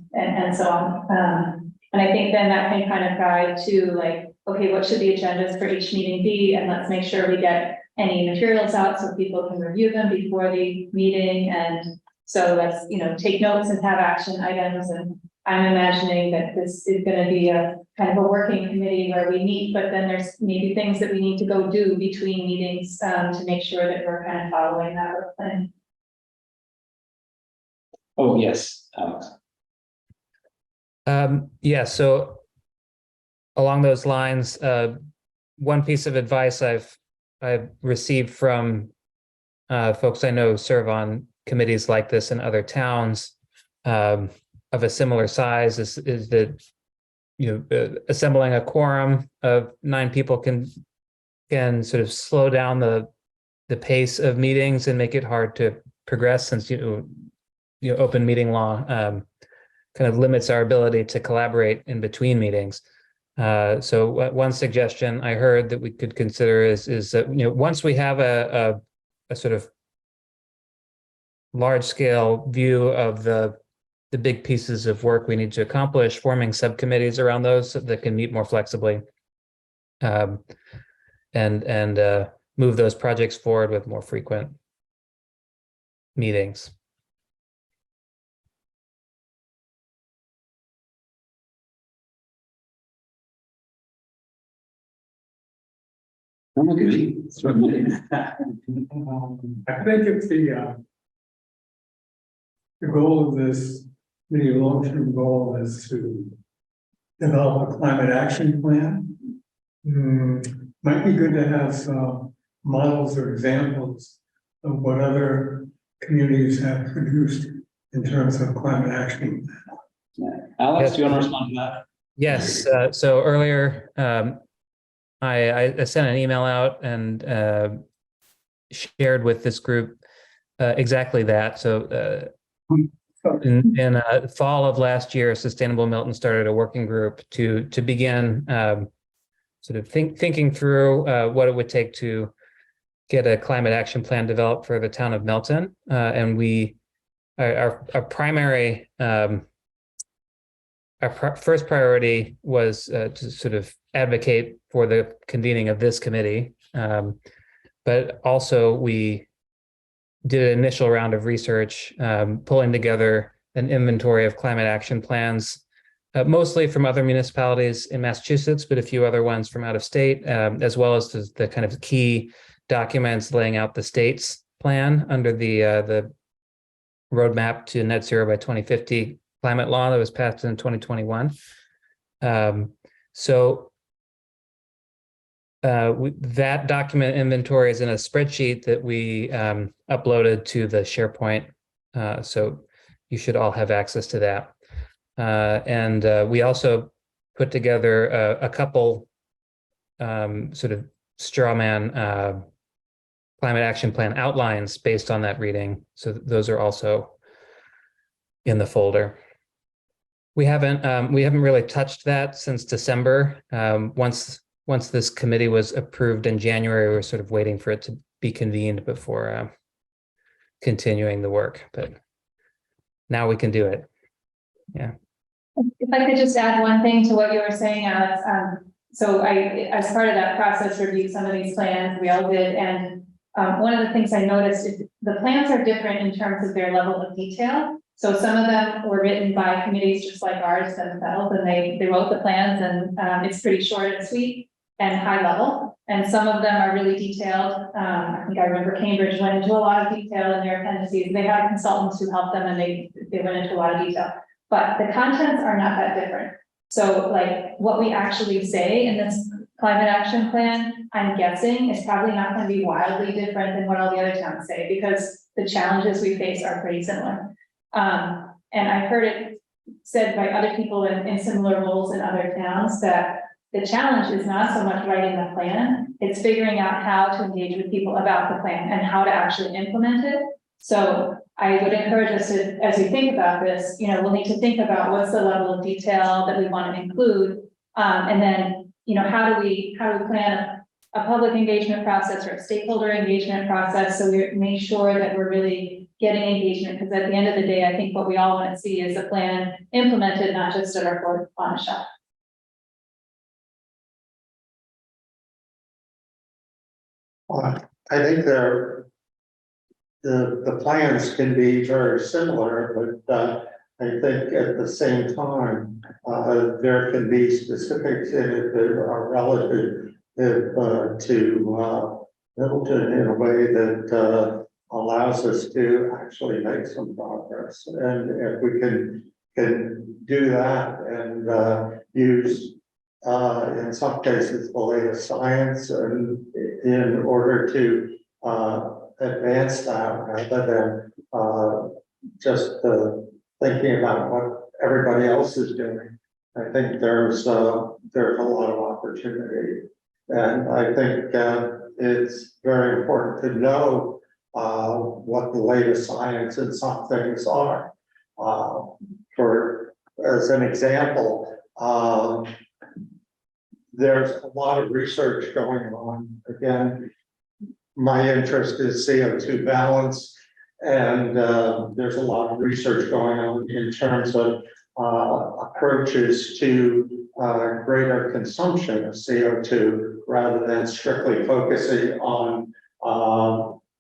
Speaker 5: so on. And I think then that can kind of guide to like, okay, what should the agendas for each meeting be? And let's make sure we get any materials out so people can review them before the meeting. And so let's, you know, take notes and have action items. And I'm imagining that this is going to be a kind of a working committee where we meet, but then there's maybe things that we need to go do between meetings to make sure that we're kind of following that work plan.
Speaker 2: Oh, yes, Alex.
Speaker 1: Yeah, so along those lines, one piece of advice I've received from folks I know serve on committees like this in other towns of a similar size is that, you know, assembling a quorum of 9 people can sort of slow down the pace of meetings and make it hard to progress, since you know open meeting law kind of limits our ability to collaborate in between meetings. So one suggestion I heard that we could consider is that, you know, once we have a sort of large scale view of the big pieces of work we need to accomplish, forming subcommittees around those that can meet more flexibly, and move those projects forward with more frequent meetings.
Speaker 2: I'm looking at you.
Speaker 8: I think if the goal of this, the long-term goal is to develop a climate action plan, might be good to have some models or examples of what other communities have produced in terms of climate action.
Speaker 2: Alex,
Speaker 1: Yes.
Speaker 2: do you want to respond to that?
Speaker 1: Yes, so earlier, I sent an email out and shared with this group exactly that. So in fall of last year, Sustainable Milton started a working group to begin sort of thinking through what it would take to get a climate action plan developed for the town of Milton. And our primary first priority was to sort of advocate for the convening of this committee. But also we did an initial round of research, pulling together an inventory of climate action plans, mostly from other municipalities in Massachusetts, but a few other ones from out of state, as well as the kind of key documents laying out the state's plan under the roadmap to net zero by 2050 climate law that was passed in 2021. That document inventory is in a spreadsheet that we uploaded to the SharePoint. So you should all have access to that. And we also put together a couple sort of straw man climate action plan outlines based on that reading. So those are also in the folder. We haven't really touched that since December. Once this committee was approved in January, we were sort of waiting for it to be convened before continuing the work, but now we can do it. Yeah.
Speaker 5: If I could just add one thing to what you were saying, Alex. So I, as part of that process, reviewed some of these plans, we all did, and one of the things I noticed is the plans are different in terms of their level of detail. So some of them were written by committees just like ours themselves, and they wrote the plans, and it's pretty short and sweet and high level. And some of them are really detailed. I think I remember Cambridge went into a lot of detail in their appendices. They had consultants who helped them, and they went into a lot of detail. But the contents are not that different. So like what we actually say in this climate action plan, I'm guessing is probably not going to be wildly different than what all the other towns say, because the challenges we face are pretty similar. And I've heard it said by other people in similar roles in other towns that the challenge is not so much writing the plan, it's figuring out how to engage with people about the plan and how to actually implement it. So I would encourage us to, as we think about this, we'll need to think about what's the level of detail that we want to include. And then, how do we plan a public engagement process or a stakeholder engagement process, so we make sure that we're really getting engagement, because at the end of the day, I think what we all want to see is a plan implemented, not just a report on a shelf.
Speaker 9: I think the plans can be very similar, but I think at the same time, there can be specifics in it that are relative to Milton in a way that allows us to actually make some progress. And if we can do that and use in some cases the latest science, and in order to advance that rather than just thinking about what everybody else is doing. I think there's a lot of opportunity, and I think it's very important to know what the latest science in some things are. As an example, there's a lot of research going on. Again, my interest is CO2 balance, and there's a lot of research going on in terms of approaches to greater consumption of CO2 rather than strictly focusing on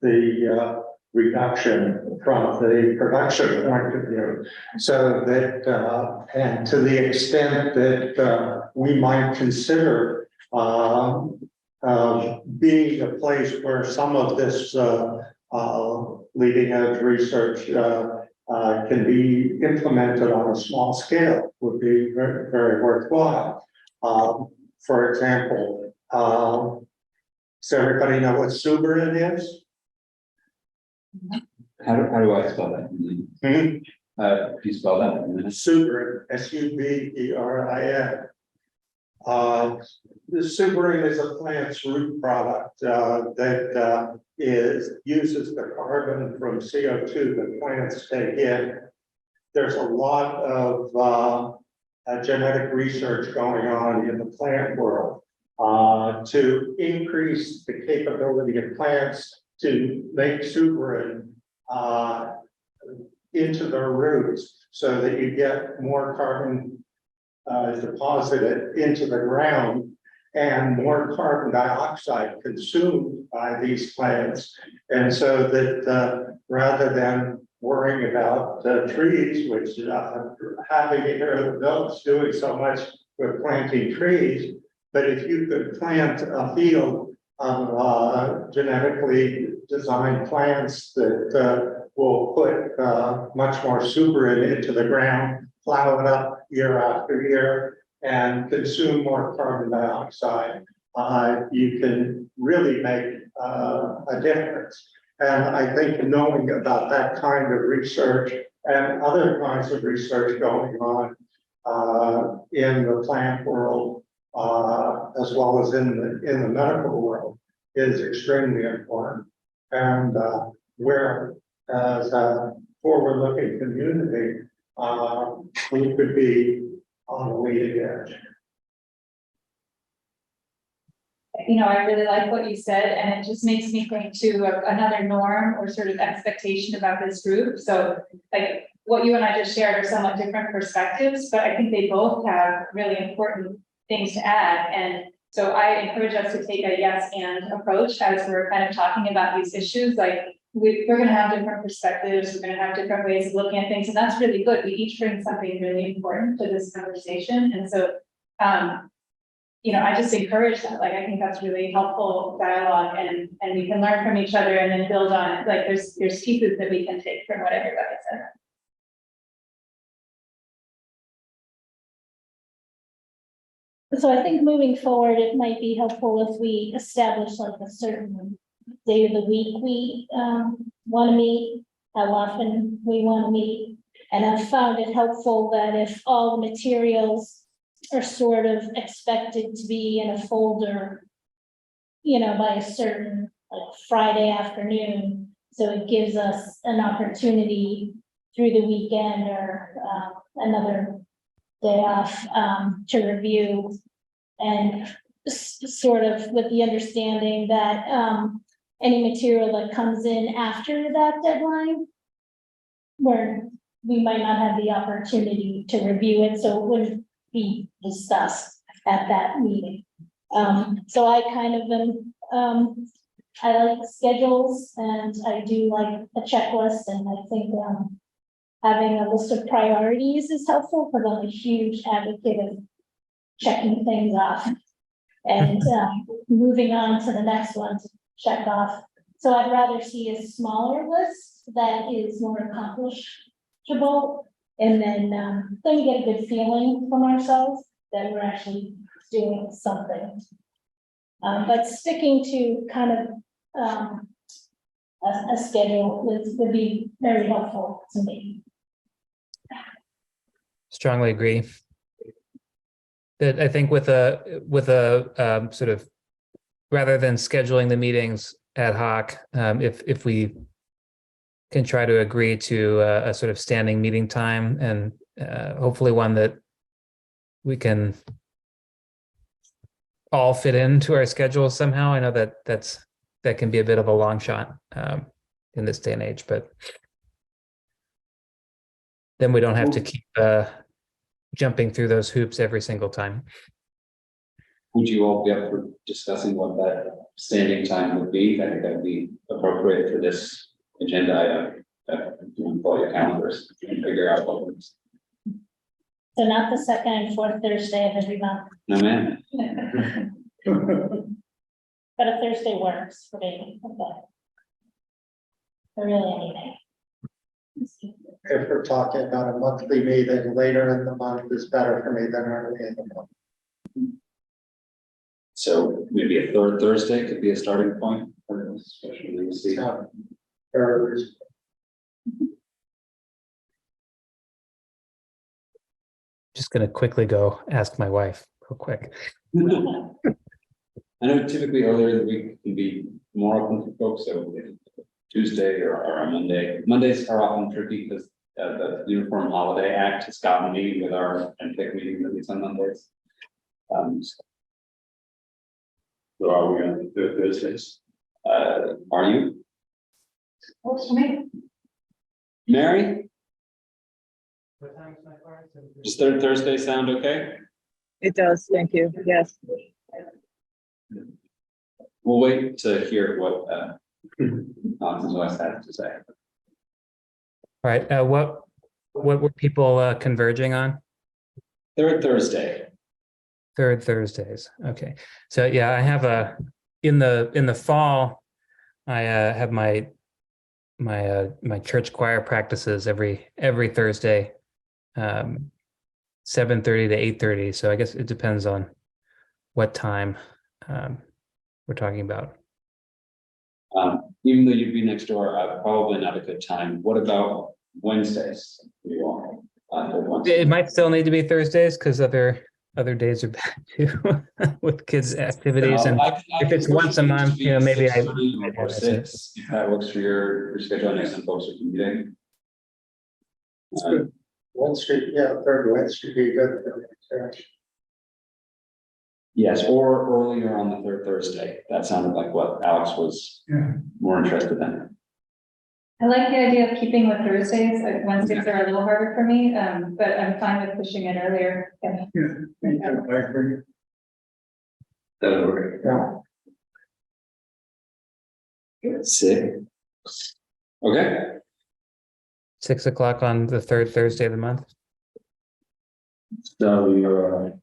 Speaker 9: the reduction from the production point of view. So that, and to the extent that we might consider being a place where some of this leading edge research can be implemented on a small scale would be very, very worthwhile. For example, Does everybody know what Suberin is?
Speaker 2: How do I spell that?
Speaker 9: Hmm?
Speaker 2: Can you spell that?
Speaker 9: Suberin, Suberin. The Suberin is a plant's root product that uses the carbon from CO2 that plants take in. There's a lot of genetic research going on in the plant world to increase the capability of plants to make Suberin into their roots so that you get more carbon deposited into the ground and more carbon dioxide consumed by these plants. And so that rather than worrying about trees, which happy to hear the Bill's doing so much with planting trees, but if you could plant a field of genetically designed plants that will put much more Suberin into the ground, plow it up year after year, and consume more carbon dioxide, you can really make a difference. And I think knowing about that kind of research and other kinds of research going on in the plant world, as well as in the medical world, is extremely important. And where, as a forward-looking community, we could be on the leading edge.
Speaker 5: You know, I really like what you said, and it just makes me think to another norm or sort of expectation about this group. So like what you and I just shared are somewhat different perspectives, but I think they both have really important things to add. And so I encourage us to take a yes and approach as we're kind of talking about these issues. Like we're going to have different perspectives, we're going to have different ways of looking at things, and that's really good. We each bring something really important to this conversation. And so you know, I just encourage that. Like, I think that's really helpful dialogue, and we can learn from each other and then build on it. Like there's pieces that we can take from what everybody said.
Speaker 4: So I think moving forward, it might be helpful if we establish like a certain day of the week we want to meet, how often we want to meet. And I've found it helpful that if all the materials are sort of expected to be in a folder, you know, by a certain like Friday afternoon. So it gives us an opportunity through the weekend or another day off to review, and sort of with the understanding that any material that comes in after that deadline, where we might not have the opportunity to review it, so it wouldn't be discussed at that meeting. So I kind of am, I like schedules and I do like a checklist, and I think having a list of priorities is helpful because I'm a huge advocate of checking things off and moving on to the next one to check off. So I'd rather see a smaller list that is more accomplishable. And then we get a good feeling from ourselves that we're actually doing something. But sticking to kind of a schedule would be very helpful to me.
Speaker 1: Strongly agree. That I think with a sort of, rather than scheduling the meetings ad hoc, if we can try to agree to a sort of standing meeting time, and hopefully one that we can all fit into our schedules somehow. I know that can be a bit of a long shot in this day and age, but then we don't have to keep jumping through those hoops every single time.
Speaker 2: Would you all be up for discussing what that standing time would be? I think that would be appropriate for this agenda item. You can pull your calendars and figure out what works.
Speaker 4: So not the second and fourth Thursday of every month,
Speaker 2: No, man.
Speaker 4: but a Thursday works for me. Okay. For really anything.
Speaker 9: If we're talking about a monthly meeting, later in the month is better for me than early in the month.
Speaker 2: So maybe a third Thursday could be a starting point. Especially when we see how.
Speaker 1: Just gonna quickly go ask my wife real quick.
Speaker 2: I know typically earlier in the week can be more open for folks, so if Tuesday or a Monday. Mondays are often tricky because the Uniform Holiday Act has gotten me with our NPIC meeting that we on Mondays.
Speaker 6: So are we on the Thursdays?
Speaker 2: Are you,
Speaker 5: Works for me.
Speaker 2: Mary? Does third Thursday sound okay?
Speaker 3: It does, thank you, yes.
Speaker 2: We'll wait to hear what Austin West has to say.
Speaker 1: All right, what were people converging on?
Speaker 2: Third Thursday.
Speaker 1: Third Thursdays. Okay. So yeah, I have in the fall, I have my church choir practices every Thursday, 7:30 to 8:30. So I guess it depends on what time we're talking about.
Speaker 2: Even though you'd be next door, probably not a good time. What about Wednesdays? You all,
Speaker 1: It might still need to be Thursdays because other days are bad too with kids' activities, and if it's once a month, maybe I
Speaker 2: or 6, if that works for your schedule. I know some folks are commuting.
Speaker 9: Wednesday, yeah, third Wednesday, be good.
Speaker 2: Yes, or earlier on the third Thursday. That sounded like what Alex was more interested in.
Speaker 5: I like the idea of keeping with Thursdays. Wednesdays are a little harder for me, but I'm fine with pushing it earlier.
Speaker 6: That'll work.
Speaker 9: Yeah.
Speaker 2: 6. Okay.
Speaker 1: 6 o'clock on the third Thursday of the month.
Speaker 6: So you're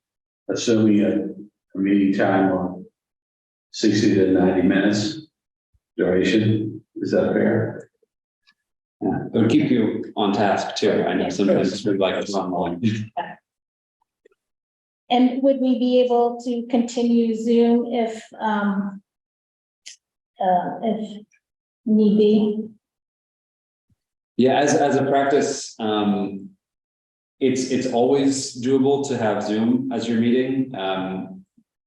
Speaker 6: assuming a meeting time of 60 to 90 minutes duration. Is that fair?
Speaker 2: Yeah, it would keep you on task too. I know sometimes we like to run long.
Speaker 4: And would we be able to continue Zoom if need be?
Speaker 2: Yeah, as a practice, it's always doable to have Zoom as your meeting.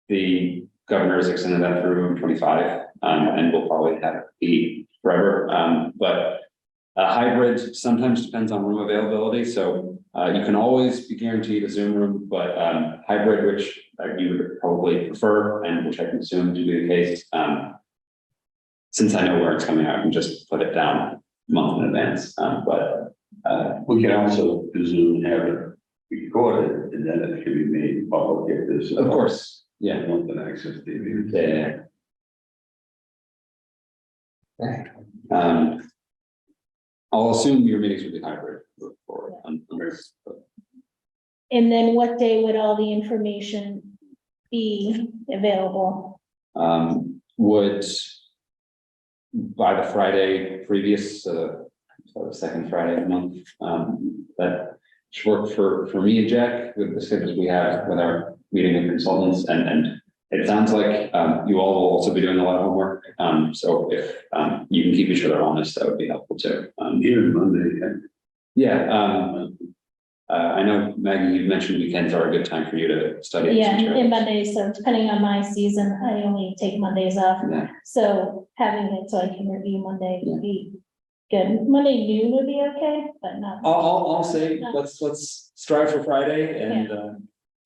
Speaker 2: The governor has extended that through 25, and we'll probably have it be forever. But a hybrid sometimes depends on room availability. So you can always be guaranteed a Zoom room, but hybrid, which you would probably prefer, and which I can assume to be the case, since I know where it's coming out, I can just put it down a month in advance. But
Speaker 6: We can also do Zoom and have it recorded, and then it can be made public if there's.
Speaker 2: of course, yeah.
Speaker 6: An access TV.
Speaker 2: Yeah. I'll assume your meetings will be hybrid for.
Speaker 4: And then what day would all the information be available?
Speaker 2: Would by the Friday previous, so the second Friday of the month, that should work for me and Jack with the schedules we have with our meeting with consultants, and it sounds like you all will also be doing a lot of homework. So if you can keep each other honest, that would be helpful too.
Speaker 6: Even Monday.
Speaker 2: Yeah. I know, Maggie, you mentioned weekends are a good time for you to study.
Speaker 4: Yeah, and Mondays, so depending on my season, I only take Mondays off.
Speaker 2: Yeah.
Speaker 4: So having it so I can review Monday would be good. Monday noon would be okay, but not.
Speaker 2: I'll say, let's strive for Friday and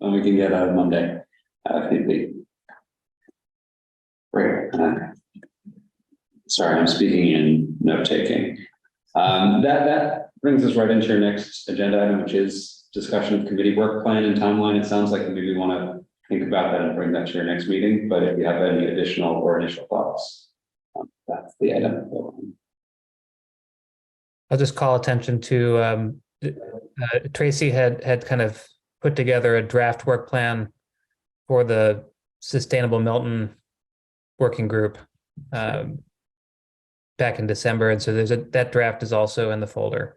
Speaker 2: we can get out of Monday. If need be. Great. Sorry, I'm speaking in note taking. That brings us right into your next agenda item, which is discussion of committee work plan and timeline. It sounds like maybe we want to think about that and bring that to your next meeting, but if you have any additional or initial thoughts, that's the item.
Speaker 1: I'll just call attention to Tracy had kind of put together a draft work plan for the Sustainable Milton working group back in December, and so that draft is also in the folder.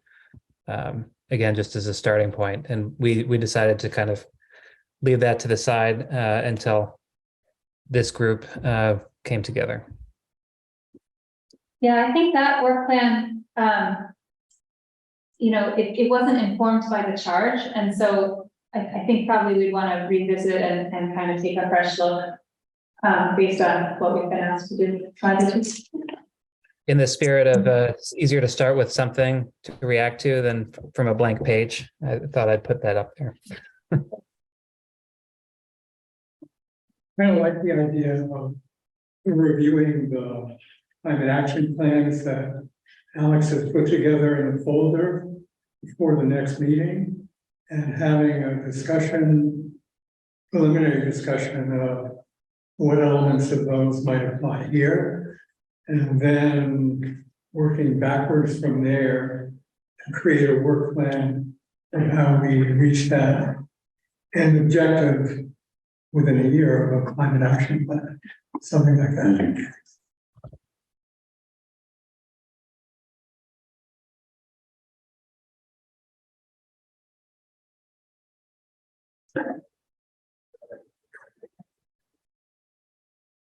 Speaker 1: Again, just as a starting point, and we decided to kind of leave that to the side until this group came together.
Speaker 5: Yeah, I think that work plan, it wasn't informed by the charge, and so I think probably we'd want to revisit and kind of take a fresh look based on what we've been asked to do.
Speaker 1: In the spirit of it's easier to start with something to react to than from a blank page, I thought I'd put that up there.
Speaker 8: Kind of like the idea of reviewing the climate action plans that Alex has put together in a folder before the next meeting and having a discussion, preliminary discussion of what elements of those might apply here. And then working backwards from there to create a work plan of how we reach that end objective within a year of a climate action plan, something like that.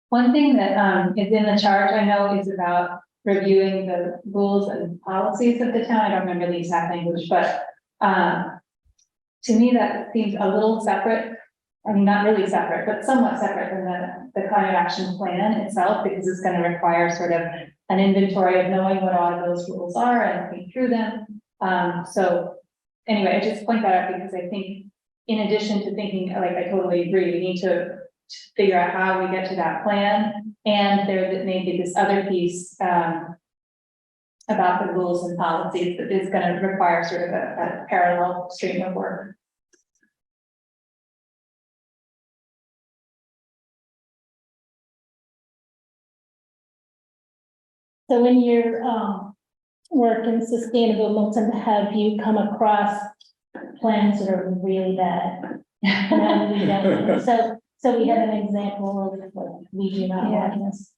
Speaker 5: One thing that is in the charge, I know, is about reviewing the rules and policies of the town. I don't remember the exact language, but to me, that seems a little separate. I mean, not really separate, but somewhat separate from the climate action plan itself, because it's going to require sort of an inventory of knowing what all of those rules are and looking through them. So anyway, I just point that out because I think in addition to thinking, like, I totally agree, we need to figure out how we get to that plan. And there may be this other piece about the rules and policies that is going to require sort of a parallel stream of work.
Speaker 4: So in your work in sustainable Milton, have you come across plans that are really bad? So we have an example of what we do not want this.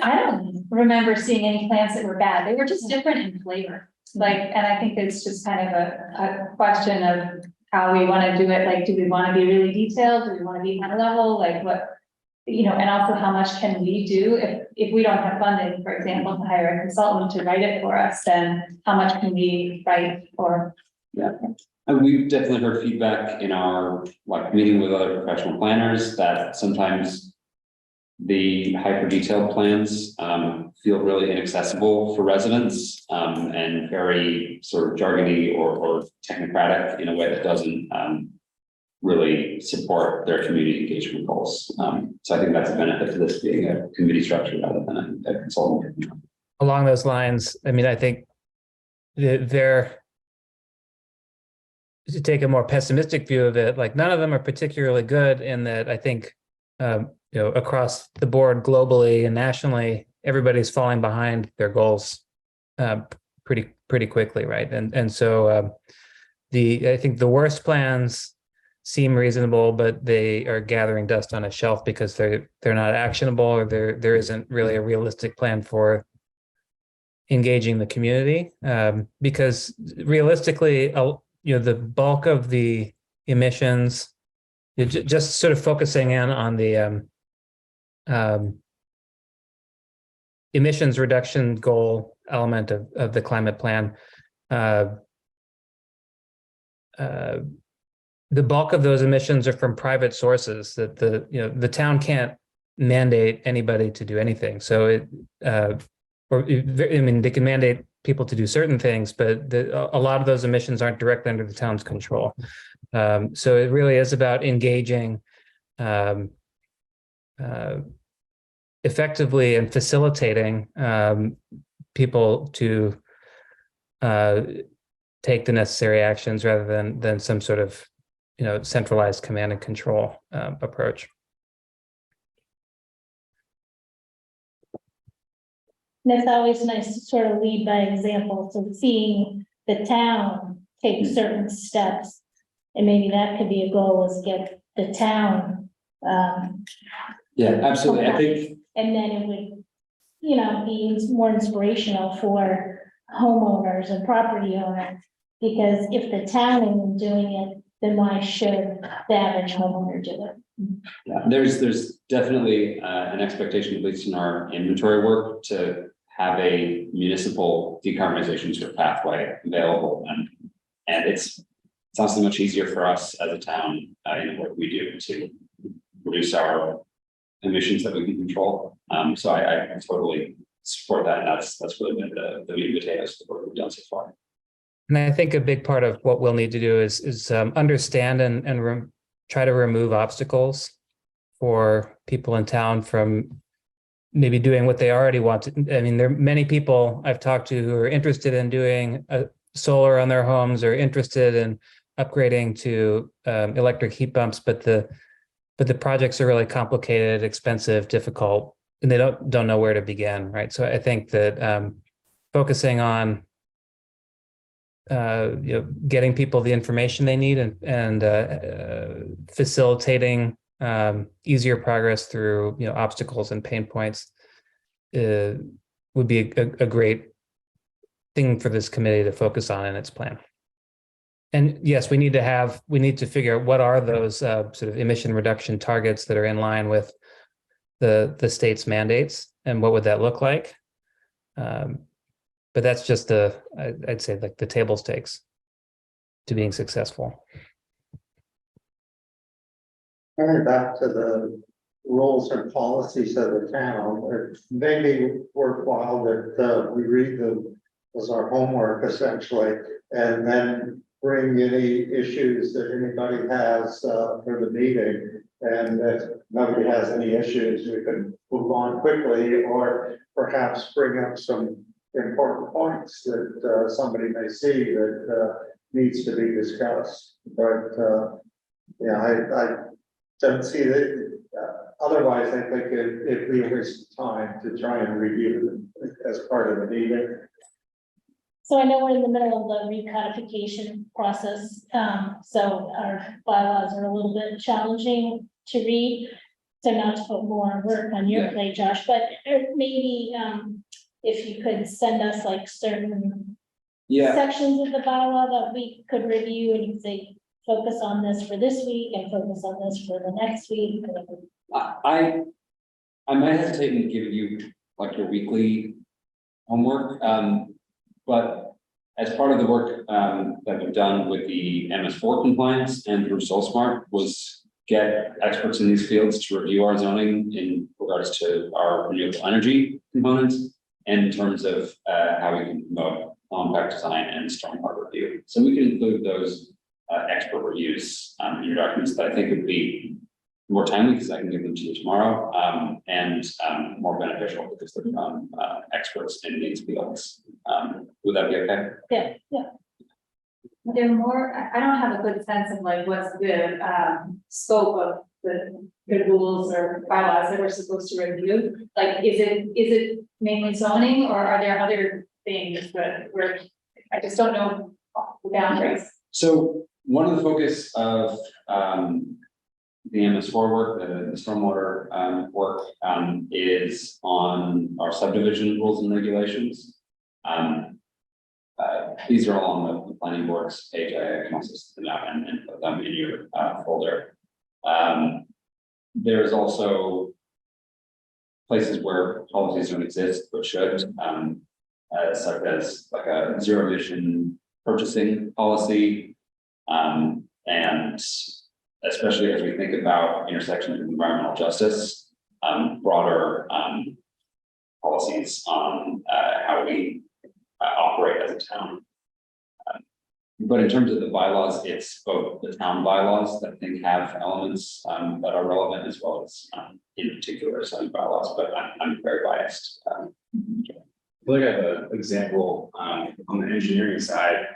Speaker 5: I don't remember seeing any plans that were bad. They were just different in flavor. Like, and I think it's just kind of a question of how we want to do it. Like, do we want to be really detailed? Do we want to be high level? Like what, and also how much can we do if we don't have funding, for example, to hire a consultant to write it for us, then how much can we write for?
Speaker 2: Yeah. And we've definitely heard feedback in our meeting with other professional planners that sometimes the hyper detailed plans feel really inaccessible for residents and very sort of jargony or technocratic in a way that doesn't really support their community engagement goals. So I think that's a benefit to this being a committee structure rather than a consultant.
Speaker 1: Along those lines, I mean, I think they're, to take a more pessimistic view of it, like none of them are particularly good in that I think, across the board globally and nationally, everybody's falling behind their goals pretty quickly, right? And so I think the worst plans seem reasonable, but they are gathering dust on a shelf because they're not actionable, or there isn't really a realistic plan for engaging the community. Because realistically, the bulk of the emissions, just sort of focusing in on the emissions reduction goal element of the climate plan, the bulk of those emissions are from private sources that the town can't mandate anybody to do anything. So they can mandate people to do certain things, but a lot of those emissions aren't directly under the town's control. So it really is about engaging effectively and facilitating people to take the necessary actions rather than some sort of centralized command and control approach.
Speaker 4: And it's always nice to sort of lead by example. So seeing the town take certain steps, and maybe that could be a goal, is get the town.
Speaker 2: Yeah, absolutely. I think,
Speaker 4: and then it would, be more inspirational for homeowners and property owners, because if the town isn't doing it, then why should the average homeowner do it?
Speaker 2: Yeah, there's definitely an expectation, at least in our inventory work, to have a municipal decarbonization sort of pathway available, and it's honestly much easier for us as a town in what we do to reduce our emissions that we can control. So I totally support that, and that's really been the meat and potatoes of the work we've done so far.
Speaker 1: And I think a big part of what we'll need to do is understand and try to remove obstacles for people in town from maybe doing what they already want to. I mean, there are many people I've talked to who are interested in doing solar on their homes or interested in upgrading to electric heat pumps, but the projects are really complicated, expensive, difficult, and they don't know where to begin, right? So I think that focusing on getting people the information they need and facilitating easier progress through obstacles and pain points would be a great thing for this committee to focus on in its plan. And yes, we need to figure out what are those sort of emission reduction targets that are in line with the state's mandates, and what would that look like? But that's just I'd say like the table stakes to being successful.
Speaker 9: Going back to the rules and policies of the town, it may be worthwhile that we read them as our homework essentially, and then bring any issues that anybody has for the meeting. And if nobody has any issues, we can move on quickly, or perhaps bring up some important points that somebody may see that needs to be discussed. But I don't see that. Otherwise, I think it'd be a waste of time to try and review them as part of the meeting.
Speaker 4: So I know we're in the middle of the recodification process, so our bylaws are a little bit challenging to read. So not to put more work on your plate, Josh, but maybe if you could send us like certain sections of the bylaw that we could review, and you could say, focus on this for this week and focus on this for the next week.
Speaker 2: I might hesitate in giving you like your weekly homework, but as part of the work that we've done with the MS4 compliance and through SoulSmart was get experts in these fields to review our zoning in regards to our renewable energy components, and in terms of how we can promote compact design and stormwater review. So we can include those expert reviews in your documents that I think would be more timely, because I can give them to you tomorrow, and more beneficial because they're from experts in these fields. Would that be okay?
Speaker 4: Yeah.
Speaker 5: They're more, I don't have a good sense of like what's the scope of the rules or bylaws that we're supposed to review. Like, is it mainly zoning, or are there other things that I just don't know the boundaries?
Speaker 2: So one of the focus of the MS4 work, the stormwater work, is on our subdivision rules and regulations. These are all on the planning board's page. I can also sit them out and put them in your folder. There's also places where policies don't exist but should, such as like a zero emission purchasing policy, and especially as we think about intersections of environmental justice, broader policies on how we operate as a town. But in terms of the bylaws, it's both the town bylaws that I think have elements that are relevant, as well as in particular zoning bylaws, but I'm very biased.
Speaker 7: I feel like I have an example on the engineering side.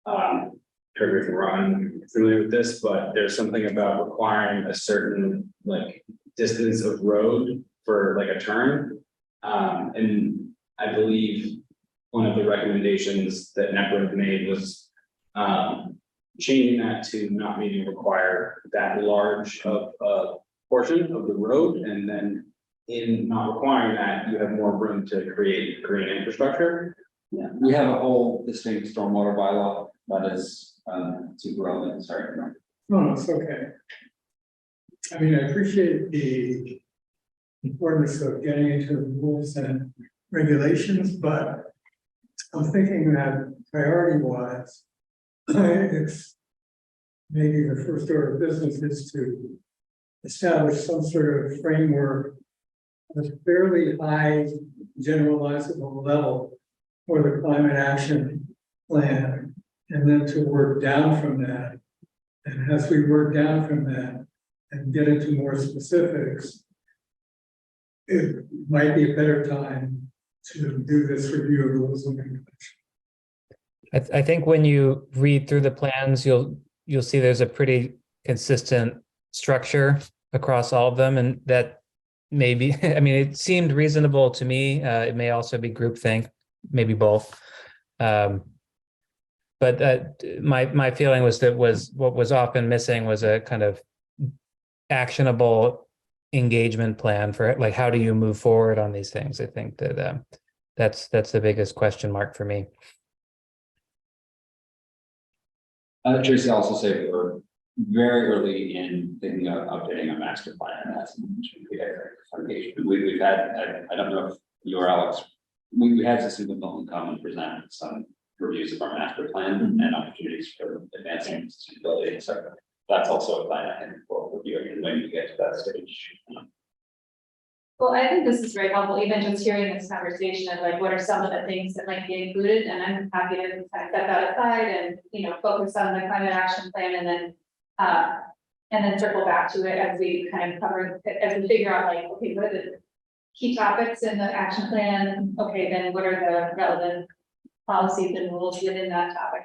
Speaker 7: Correct me if I'm wrong, I'm familiar with this, but there's something about requiring a certain like distance of road for like a turn. And I believe one of the recommendations that NEPA made was changing that to not needing to require that large of a portion of the road, and then in not requiring that, you have more room to create green infrastructure.
Speaker 2: Yeah, we have a whole distinct stormwater bylaw that is super relevant. Sorry,
Speaker 8: No, it's okay. I mean, I appreciate the importance of getting into the rules and regulations, but I'm thinking that priority-wise, it's maybe the first order of business is to establish some sort of framework at a fairly high generalizable level for the climate action plan, and then to work down from that. And as we work down from that and get into more specifics, it might be a better time to do this review of rules and regulations.
Speaker 1: I think when you read through the plans, you'll see there's a pretty consistent structure across all of them, and that maybe, I mean, it seemed reasonable to me. It may also be groupthink, maybe both. But my feeling was that what was often missing was a kind of actionable engagement plan for, like, how do you move forward on these things? I think that that's the biggest question mark for me.
Speaker 2: Tracy, I'll also say we're very early in thinking of updating a master plan, and that's engagement. We've had, I don't know if you or Alex, we had to with Milton come and present some reviews of our master plan and opportunities for advancing sustainability. So that's also a plan I think for reviewing when you get to that stage.
Speaker 5: Well, I think this is very helpful, even just hearing this conversation of like, what are some of the things that might be included, and I'm happy to kind of set that aside and, you know, focus on the climate action plan, and then circle back to it as we kind of cover, as we figure out like, okay, what are the key topics in the action plan? Okay, then what are the relevant policies and rules within that topic?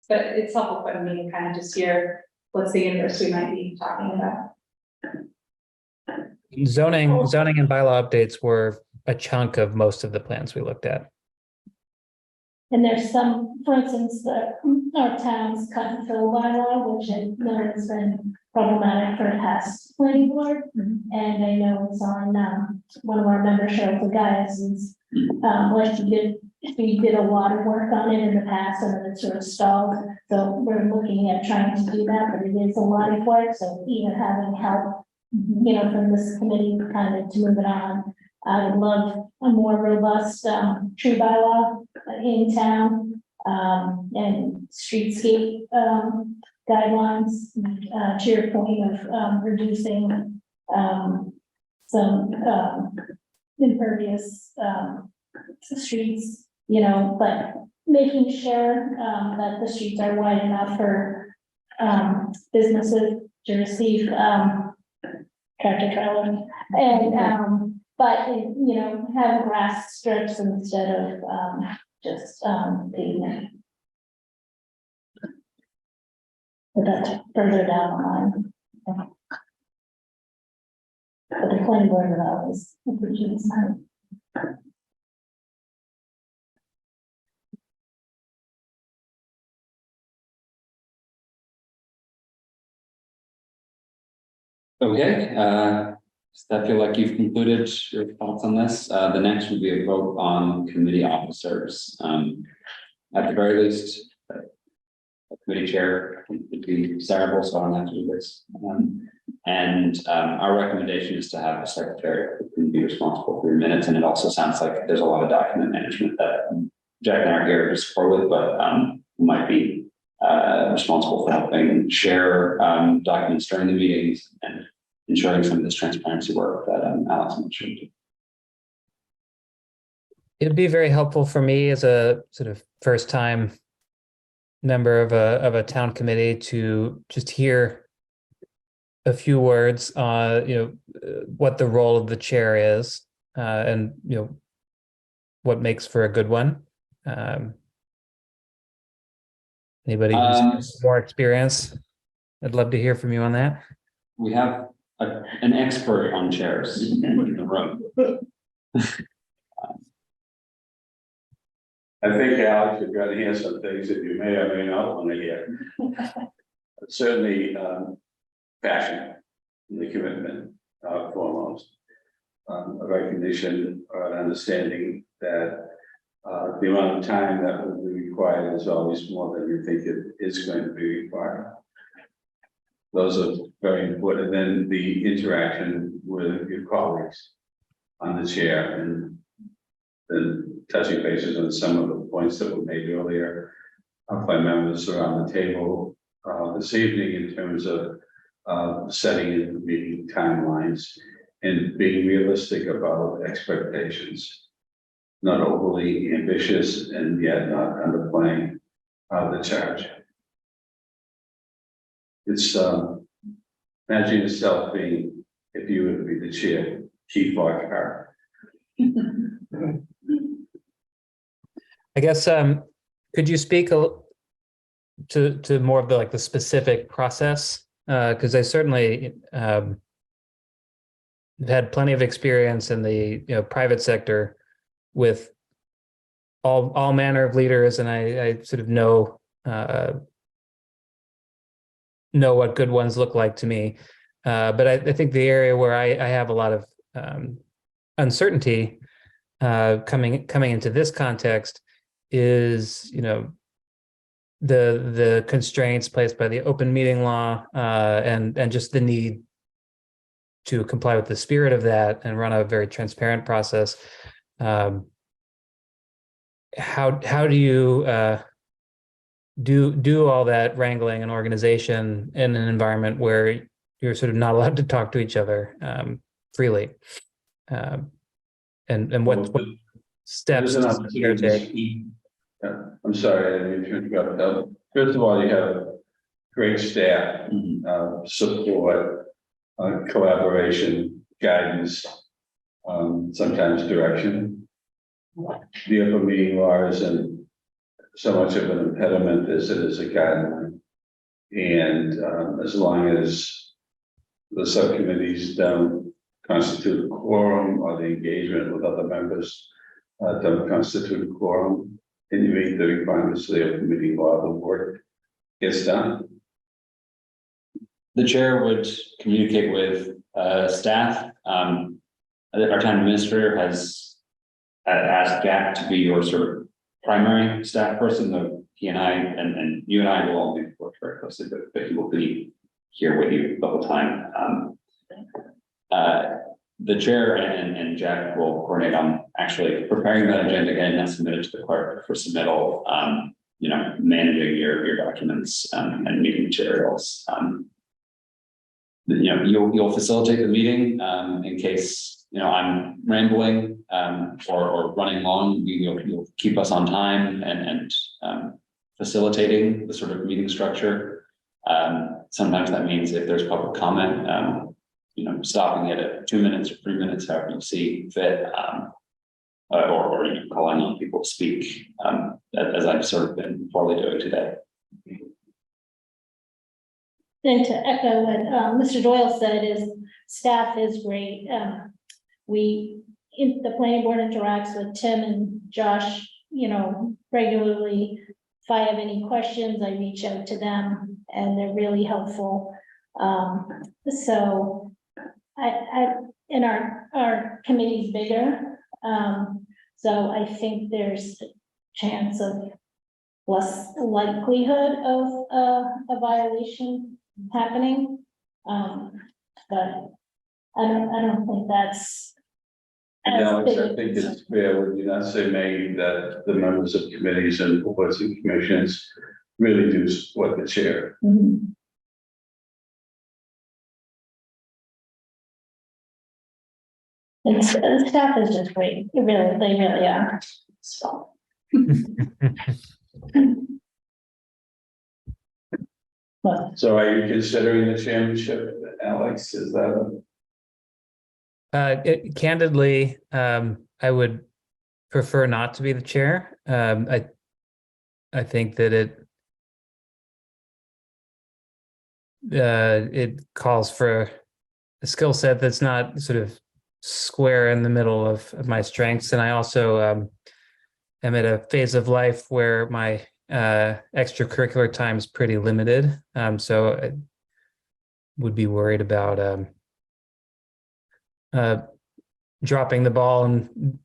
Speaker 5: But it's helpful for me to kind of just hear what's the universe we might be talking about.
Speaker 1: Zoning and bylaw updates were a chunk of most of the plans we looked at.
Speaker 4: And there's some, for instance, our town's cut and fill bylaw, which I know has been problematic for past planning board. And I know it's on one of our membership, the guys is like we did a lot of work on it in the past, and then it sort of stalled. So we're looking at trying to do that, but it is a lot of work. So even having help, you know, from this committee kind of to move it on. I would love a more robust tree bylaw in town, and streetscape guidelines, to your point of reducing some impervious streets, you know, but making sure that the streets are wide enough for businesses to receive tractor trailer, and but you know, have grass strips instead of just pavement. But that's further down the line. But the planning board would always appreciate this time.
Speaker 2: Okay, I feel like you've concluded your thoughts on this. The next would be a vote on committee officers. At the very least, a committee chair would be desirable, so I don't have to do this. Our recommendation is to have a secretary who can be responsible for your minutes, and it also sounds like there's a lot of document management that Jack and I are here to support with, but might be responsible for helping share documents during the meetings and ensuring some of this transparency work that Alex mentioned.
Speaker 1: It'd be very helpful for me as a sort of first time member of a town committee to just hear a few words on, you know, what the role of the chair is, and, you know, what makes for a good one. Anybody who's more experience, I'd love to hear from you on that.
Speaker 2: We have an expert on chairs in the room.
Speaker 6: I think, Alex, you've got to hear some things that you may or may not want to hear. Certainly, passion, the commitment, foremost. A recognition or an understanding that the amount of time that will be required is always more than you think it is going to be required. those are very important. And then the interaction with your colleagues on the chair, and then touching bases on some of the points that were made earlier by members around the table this evening in terms of setting in meeting timelines and being realistic about expectations, not overly ambitious and yet not underplaying the charge. It's imagine yourself being, if you would be the chair, Chief Lockhart.
Speaker 1: I guess, could you speak to more of the specific process? Because I certainly have had plenty of experience in the private sector with all manner of leaders, and I sort of know what good ones look like to me. But I think the area where I have a lot of uncertainty coming into this context is, the constraints placed by the open meeting law and just the need to comply with the spirit of that and run a very transparent process. How do you do all that wrangling and organization in an environment where you're sort of not allowed to talk to each other freely? And what steps
Speaker 6: There's an
Speaker 1: does the chair
Speaker 6: opportunity to
Speaker 1: take?
Speaker 6: speak. I'm sorry, I didn't mean to interrupt. First of all, you have great staff, support, collaboration, guidance, sometimes direction. The open meeting law isn't so much of an impediment as it is a guideline. And as long as the subcommittees don't constitute a quorum or the engagement with other members don't constitute a quorum, and you meet the requirements of the open meeting law, the work gets done.
Speaker 2: The chair would communicate with staff. Our town administrator has asked Jack to be your sort of primary staff person, though he and I and you and I will all be worked very closely, but he will be here with you the whole time. The chair and Jack will coordinate on actually preparing that agenda again and submit it to the clerk for submittal, managing your documents and meeting materials. You'll facilitate the meeting in case I'm rambling or running long. You'll keep us on time and facilitating the sort of meeting structure. Sometimes that means if there's public comment, stopping it at 2 minutes or 3 minutes, however you see fit, or calling on people to speak, as I've sort of been poorly doing today.
Speaker 4: And to echo what Mr. Doyle said, is staff is great. The planning board interacts with Tim and Josh, regularly. If I have any questions, I reach out to them and they're really helpful. So and our committee's bigger. So I think there's a chance of less likelihood of a violation happening. But I don't think that's.
Speaker 6: Alex, I think it's fair, would you not say, Maggie, that the members of committees and boards and commissions really do support the chair?
Speaker 4: Mhm. And staff is just great. They really are. So. But
Speaker 6: So are you considering the chairmanship, Alex? Is that
Speaker 1: Candidly, I would prefer not to be the chair. I think that it calls for a skill set that's not sort of square in the middle of my strengths, and I also am at a phase of life where my extracurricular time is pretty limited. So I would be worried about dropping the ball and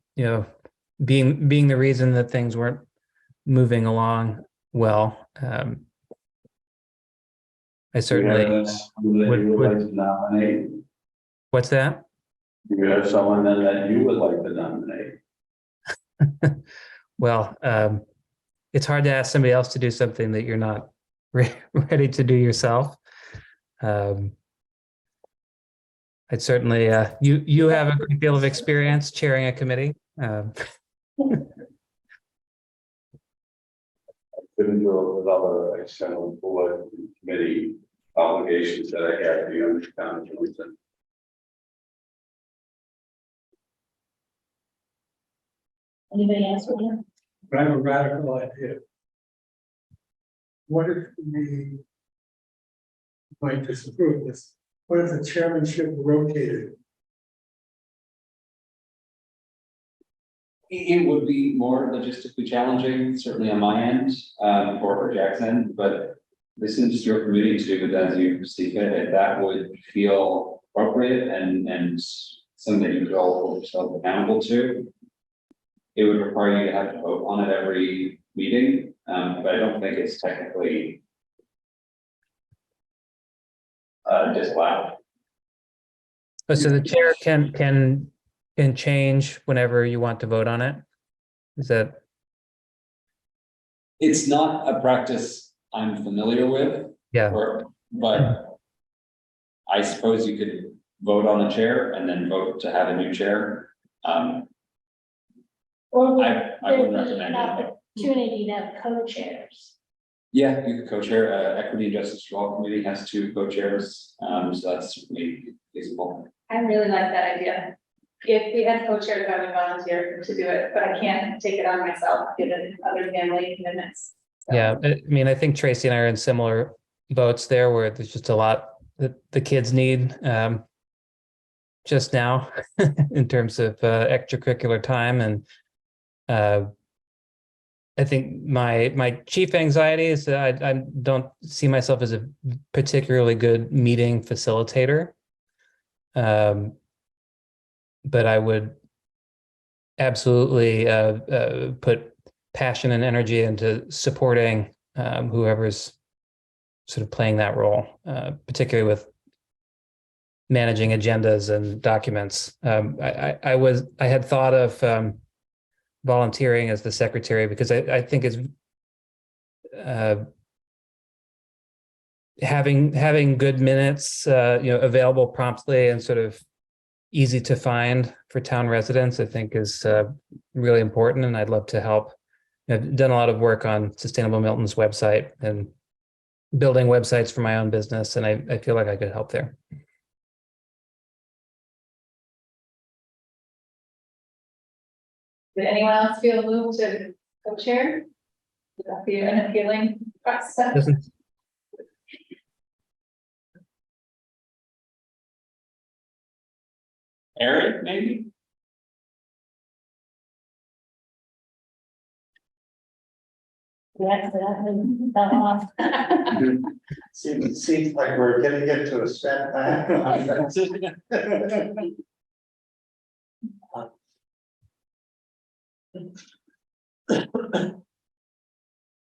Speaker 1: being the reason that things weren't moving along well. I certainly,
Speaker 6: Who that you would like to nominate?
Speaker 1: what's that?
Speaker 6: You have someone then that you would like to nominate.
Speaker 1: Well, it's hard to ask somebody else to do something that you're not ready to do yourself. I'd certainly, you have a great deal of experience chairing a committee.
Speaker 6: Couldn't do it with other external board and committee obligations that I have to you town of Milton.
Speaker 4: Anybody else? Want
Speaker 8: But I have a radical idea. What if we might disapprove this? What if the chairmanship rotated?
Speaker 2: It would be more logistically challenging, certainly on my end, for Jackson, but this is your committee to do it as you see fit. If that would feel appropriate and something that you could all hold yourself accountable to, it would require you to have to vote on it every meeting, but I don't think it's technically disallowed.
Speaker 1: Oh, so the chair can change whenever you want to vote on it? Is that,
Speaker 2: It's not a practice I'm familiar with,
Speaker 1: yeah,
Speaker 2: but I suppose you could vote on the chair and then vote to have a new chair.
Speaker 4: Or would
Speaker 2: I
Speaker 4: there
Speaker 2: wouldn't
Speaker 4: be an
Speaker 2: recommend it.
Speaker 4: opportunity to have co-chairs?
Speaker 2: Yeah, you could co-chair, Equity and Justice for All Committee has 2 co-chairs, so that's certainly feasible.
Speaker 5: I really like that idea. If we had co-chairs, I would volunteer to do it, but I can't take it on myself, given other family commitments. So,
Speaker 1: yeah. I mean, I think Tracy and I are in similar boats there where there's just a lot that the kids need just now in terms of extracurricular time. And I think my chief anxiety is that I don't see myself as a particularly good meeting facilitator. But I would absolutely put passion and energy into supporting whoever's sort of playing that role, particularly with managing agendas and documents. I had thought of volunteering as the secretary because I think it's having good minutes, available promptly and sort of easy to find for town residents, I think is really important. And I'd love to help. I've done a lot of work on Sustainable Milton's website and building websites for my own business. And I feel like I could help there.
Speaker 5: Did anyone else feel moved to co-chair? Would that be an appealing process?
Speaker 1: Doesn't-
Speaker 2: Eric, maybe?
Speaker 4: Yes, that fell off.
Speaker 9: Seems like we're getting into a spend.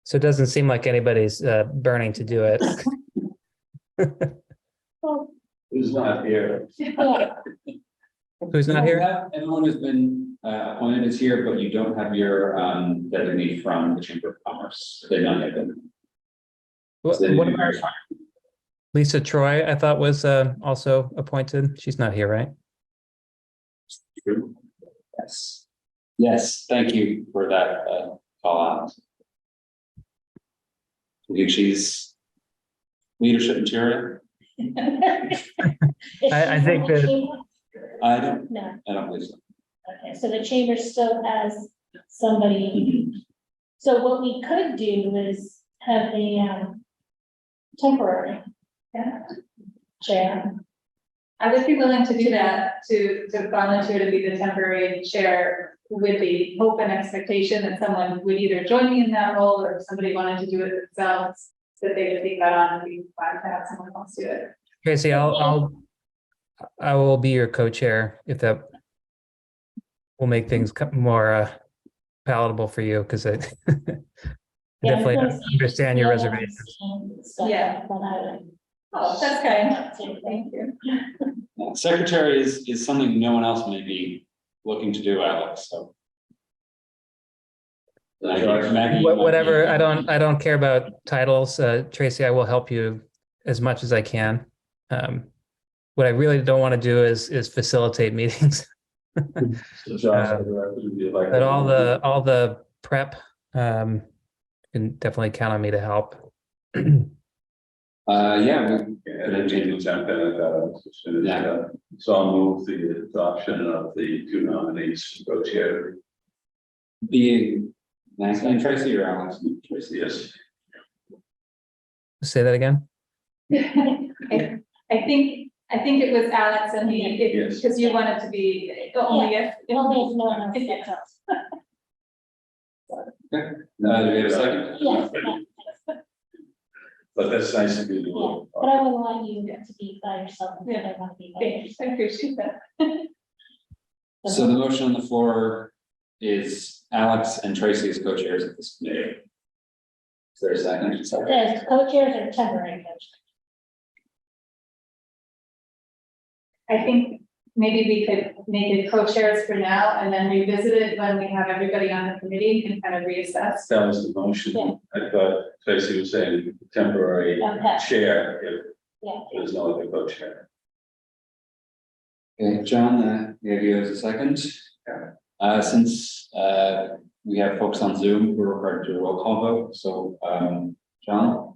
Speaker 1: So it doesn't seem like anybody's burning to do it.
Speaker 4: Well,
Speaker 6: Who's not here?
Speaker 4: yeah,
Speaker 1: Who's not here?
Speaker 2: Everyone who's been appointed is here, but you don't have your designee from the Chamber of Commerce. They've not yet been.
Speaker 1: What,
Speaker 2: So they
Speaker 1: what
Speaker 2: need to
Speaker 1: about
Speaker 2: verify.
Speaker 1: Lisa Troy? I thought was also appointed. She's not here, right?
Speaker 2: True. Yes. Yes, thank you for that call out. I think she's leadership material.
Speaker 1: I think that-
Speaker 2: I don't
Speaker 4: No,
Speaker 2: believe so.
Speaker 4: okay, so the chamber still has somebody. So what we could do is have a temporary chair.
Speaker 5: I would be willing to do that, to volunteer to be the temporary chair with the hope and expectation that someone would either join me in that role, or if somebody wanted to do it themselves, that they would take that on and be glad to have someone else do it.
Speaker 1: Tracy, I will be your co-chair if that will make things more palatable for you, because I
Speaker 4: Yeah,
Speaker 1: definitely
Speaker 4: of course,
Speaker 1: understand your
Speaker 4: yeah,
Speaker 1: reservations.
Speaker 4: stuff,
Speaker 5: Yeah.
Speaker 4: but I would
Speaker 5: Oh, that's kind. Thank you.
Speaker 2: Secretary is something no one else may be looking to do, Alex, so. Maggie,
Speaker 1: Whatever, I don't care about titles. Tracy, I will help you as much as I can. What I really don't want to do is facilitate meetings.
Speaker 6: So Josh, I'd rather be like-
Speaker 1: But all the prep, can definitely count on me to help.
Speaker 2: Yeah,
Speaker 6: Yeah, they need to jump in at that as soon as, so I'll move the adoption of the two nominees for co-chair.
Speaker 2: being Nancy and Tracy or Alex?
Speaker 6: Tracy, yes.
Speaker 1: Say that again?
Speaker 5: I think it was Alex and me,
Speaker 6: Yes.
Speaker 5: because you wanted to be only if.
Speaker 4: Only if no one else gets up.
Speaker 2: Do we have a second?
Speaker 4: Yes,
Speaker 6: But that's nice to be.
Speaker 4: yeah, but I wouldn't want you to be by yourself. If I want to be by
Speaker 5: Thanks, I appreciate that.
Speaker 2: So the motion on the floor is Alex and Tracy as co-chairs of this committee. Is there a second?
Speaker 4: The co-chairs are temporary co-chairs.
Speaker 5: I think maybe we could make it co-chairs for now and then revisit it when we have everybody on the committee and kind of reassess.
Speaker 6: That was the motion.
Speaker 4: Yeah.
Speaker 6: I thought Tracy was saying temporary
Speaker 4: Okay.
Speaker 6: chair if
Speaker 4: Yeah.
Speaker 6: there's no other co-chair.
Speaker 2: Okay, John, the idea is a second. Since we have folks on Zoom, we're required to do a roll call vote, so John?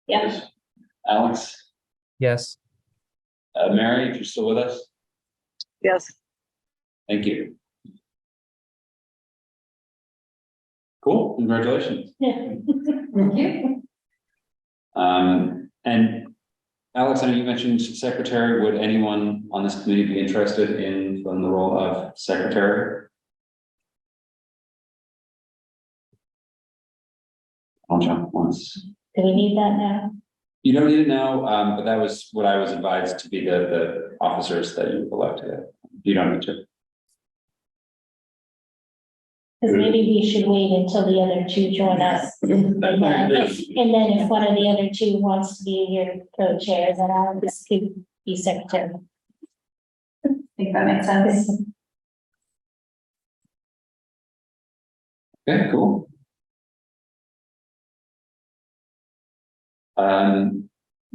Speaker 4: Yeah.
Speaker 2: Alex?
Speaker 1: Yes.
Speaker 2: Mary, if you're still with us,
Speaker 3: Yes.
Speaker 2: thank you. Cool, congratulations.
Speaker 4: Yeah.
Speaker 5: Thank you.
Speaker 2: And Alex, I know you mentioned secretary. Would anyone on this committee be interested in filling the role of secretary? I'll jump once.
Speaker 4: Do we need that now?
Speaker 2: You don't need it now, but that was what I was advised to be the officers that you elected. You don't need to.
Speaker 4: Because maybe we should wait until the other two join us. And then if one of the other two wants to be your co-chair, then I'll just could be secretary.
Speaker 5: I think that makes sense.
Speaker 2: Okay, cool.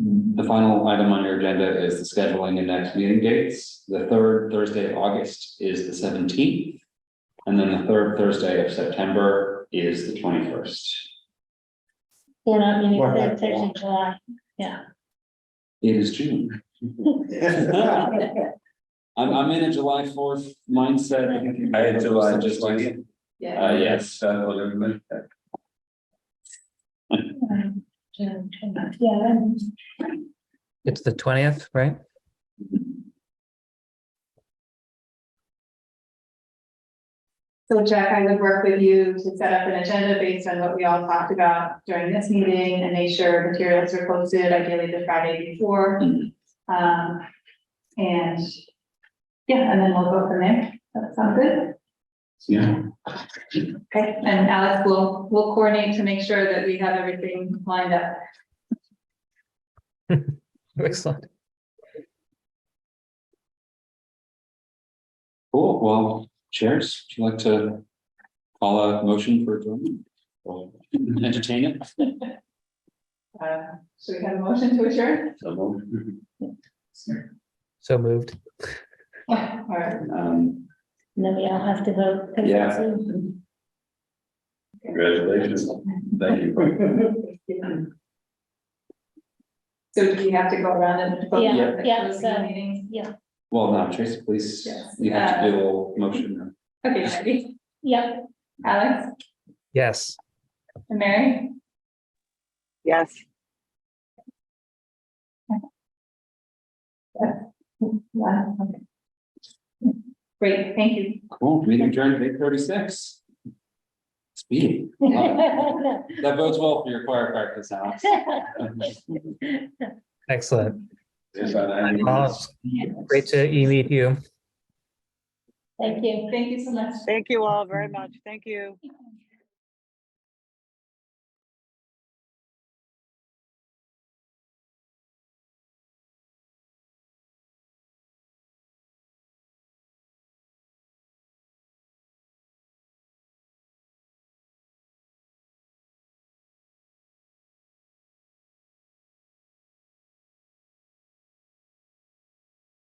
Speaker 2: The final item on your agenda is the scheduling and next meeting dates. The third Thursday of August is the 17th. And then the third Thursday of September is the 21st.
Speaker 4: We're not meeting third Thursday in July. Yeah.
Speaker 2: It is June. I'm in a July 4th mindset.
Speaker 6: I had July
Speaker 2: Just
Speaker 6: 20th.
Speaker 5: Yeah.
Speaker 2: yes.
Speaker 4: Yeah.
Speaker 1: It's the 20th, right?
Speaker 5: So Jack, I would work with you to set up an agenda based on what we all talked about during this meeting and make sure materials are posted ideally the Friday before. And yeah, and then we'll go from there. That sound good?
Speaker 2: Yeah.
Speaker 5: Okay, and Alex will coordinate to make sure that we have everything lined up.
Speaker 1: Excellent.
Speaker 2: Cool. Well, chairs, would you like to call a motion for adjournment? Or entertain it?
Speaker 5: Should we have a motion to adjourn?
Speaker 1: So moved.
Speaker 5: Yeah, all right.
Speaker 4: And then we all have to vote.
Speaker 2: Yeah.
Speaker 6: Congratulations. Thank you.
Speaker 5: So do we have to go around and vote?
Speaker 4: Yeah,
Speaker 5: at
Speaker 4: yeah,
Speaker 5: closing
Speaker 4: so-
Speaker 5: meetings?
Speaker 4: Yeah.
Speaker 2: Well, no, Tracy, please,
Speaker 5: Yes.
Speaker 2: you have to do a little motion.
Speaker 5: Okay, ready?
Speaker 4: Yep.
Speaker 5: Alex
Speaker 1: Yes.
Speaker 5: and Mary?
Speaker 3: Yes.
Speaker 5: Wow, okay. Great, thank you.
Speaker 2: Cool, meeting adjourned at 8:36. Speedy. Love it. That bodes well for your choir practice, Alex.
Speaker 1: Excellent.
Speaker 6: Yes, I know.
Speaker 1: Well, great to meet you.
Speaker 4: Thank you.
Speaker 5: Thank you so much.
Speaker 3: Thank you all very much. Thank you.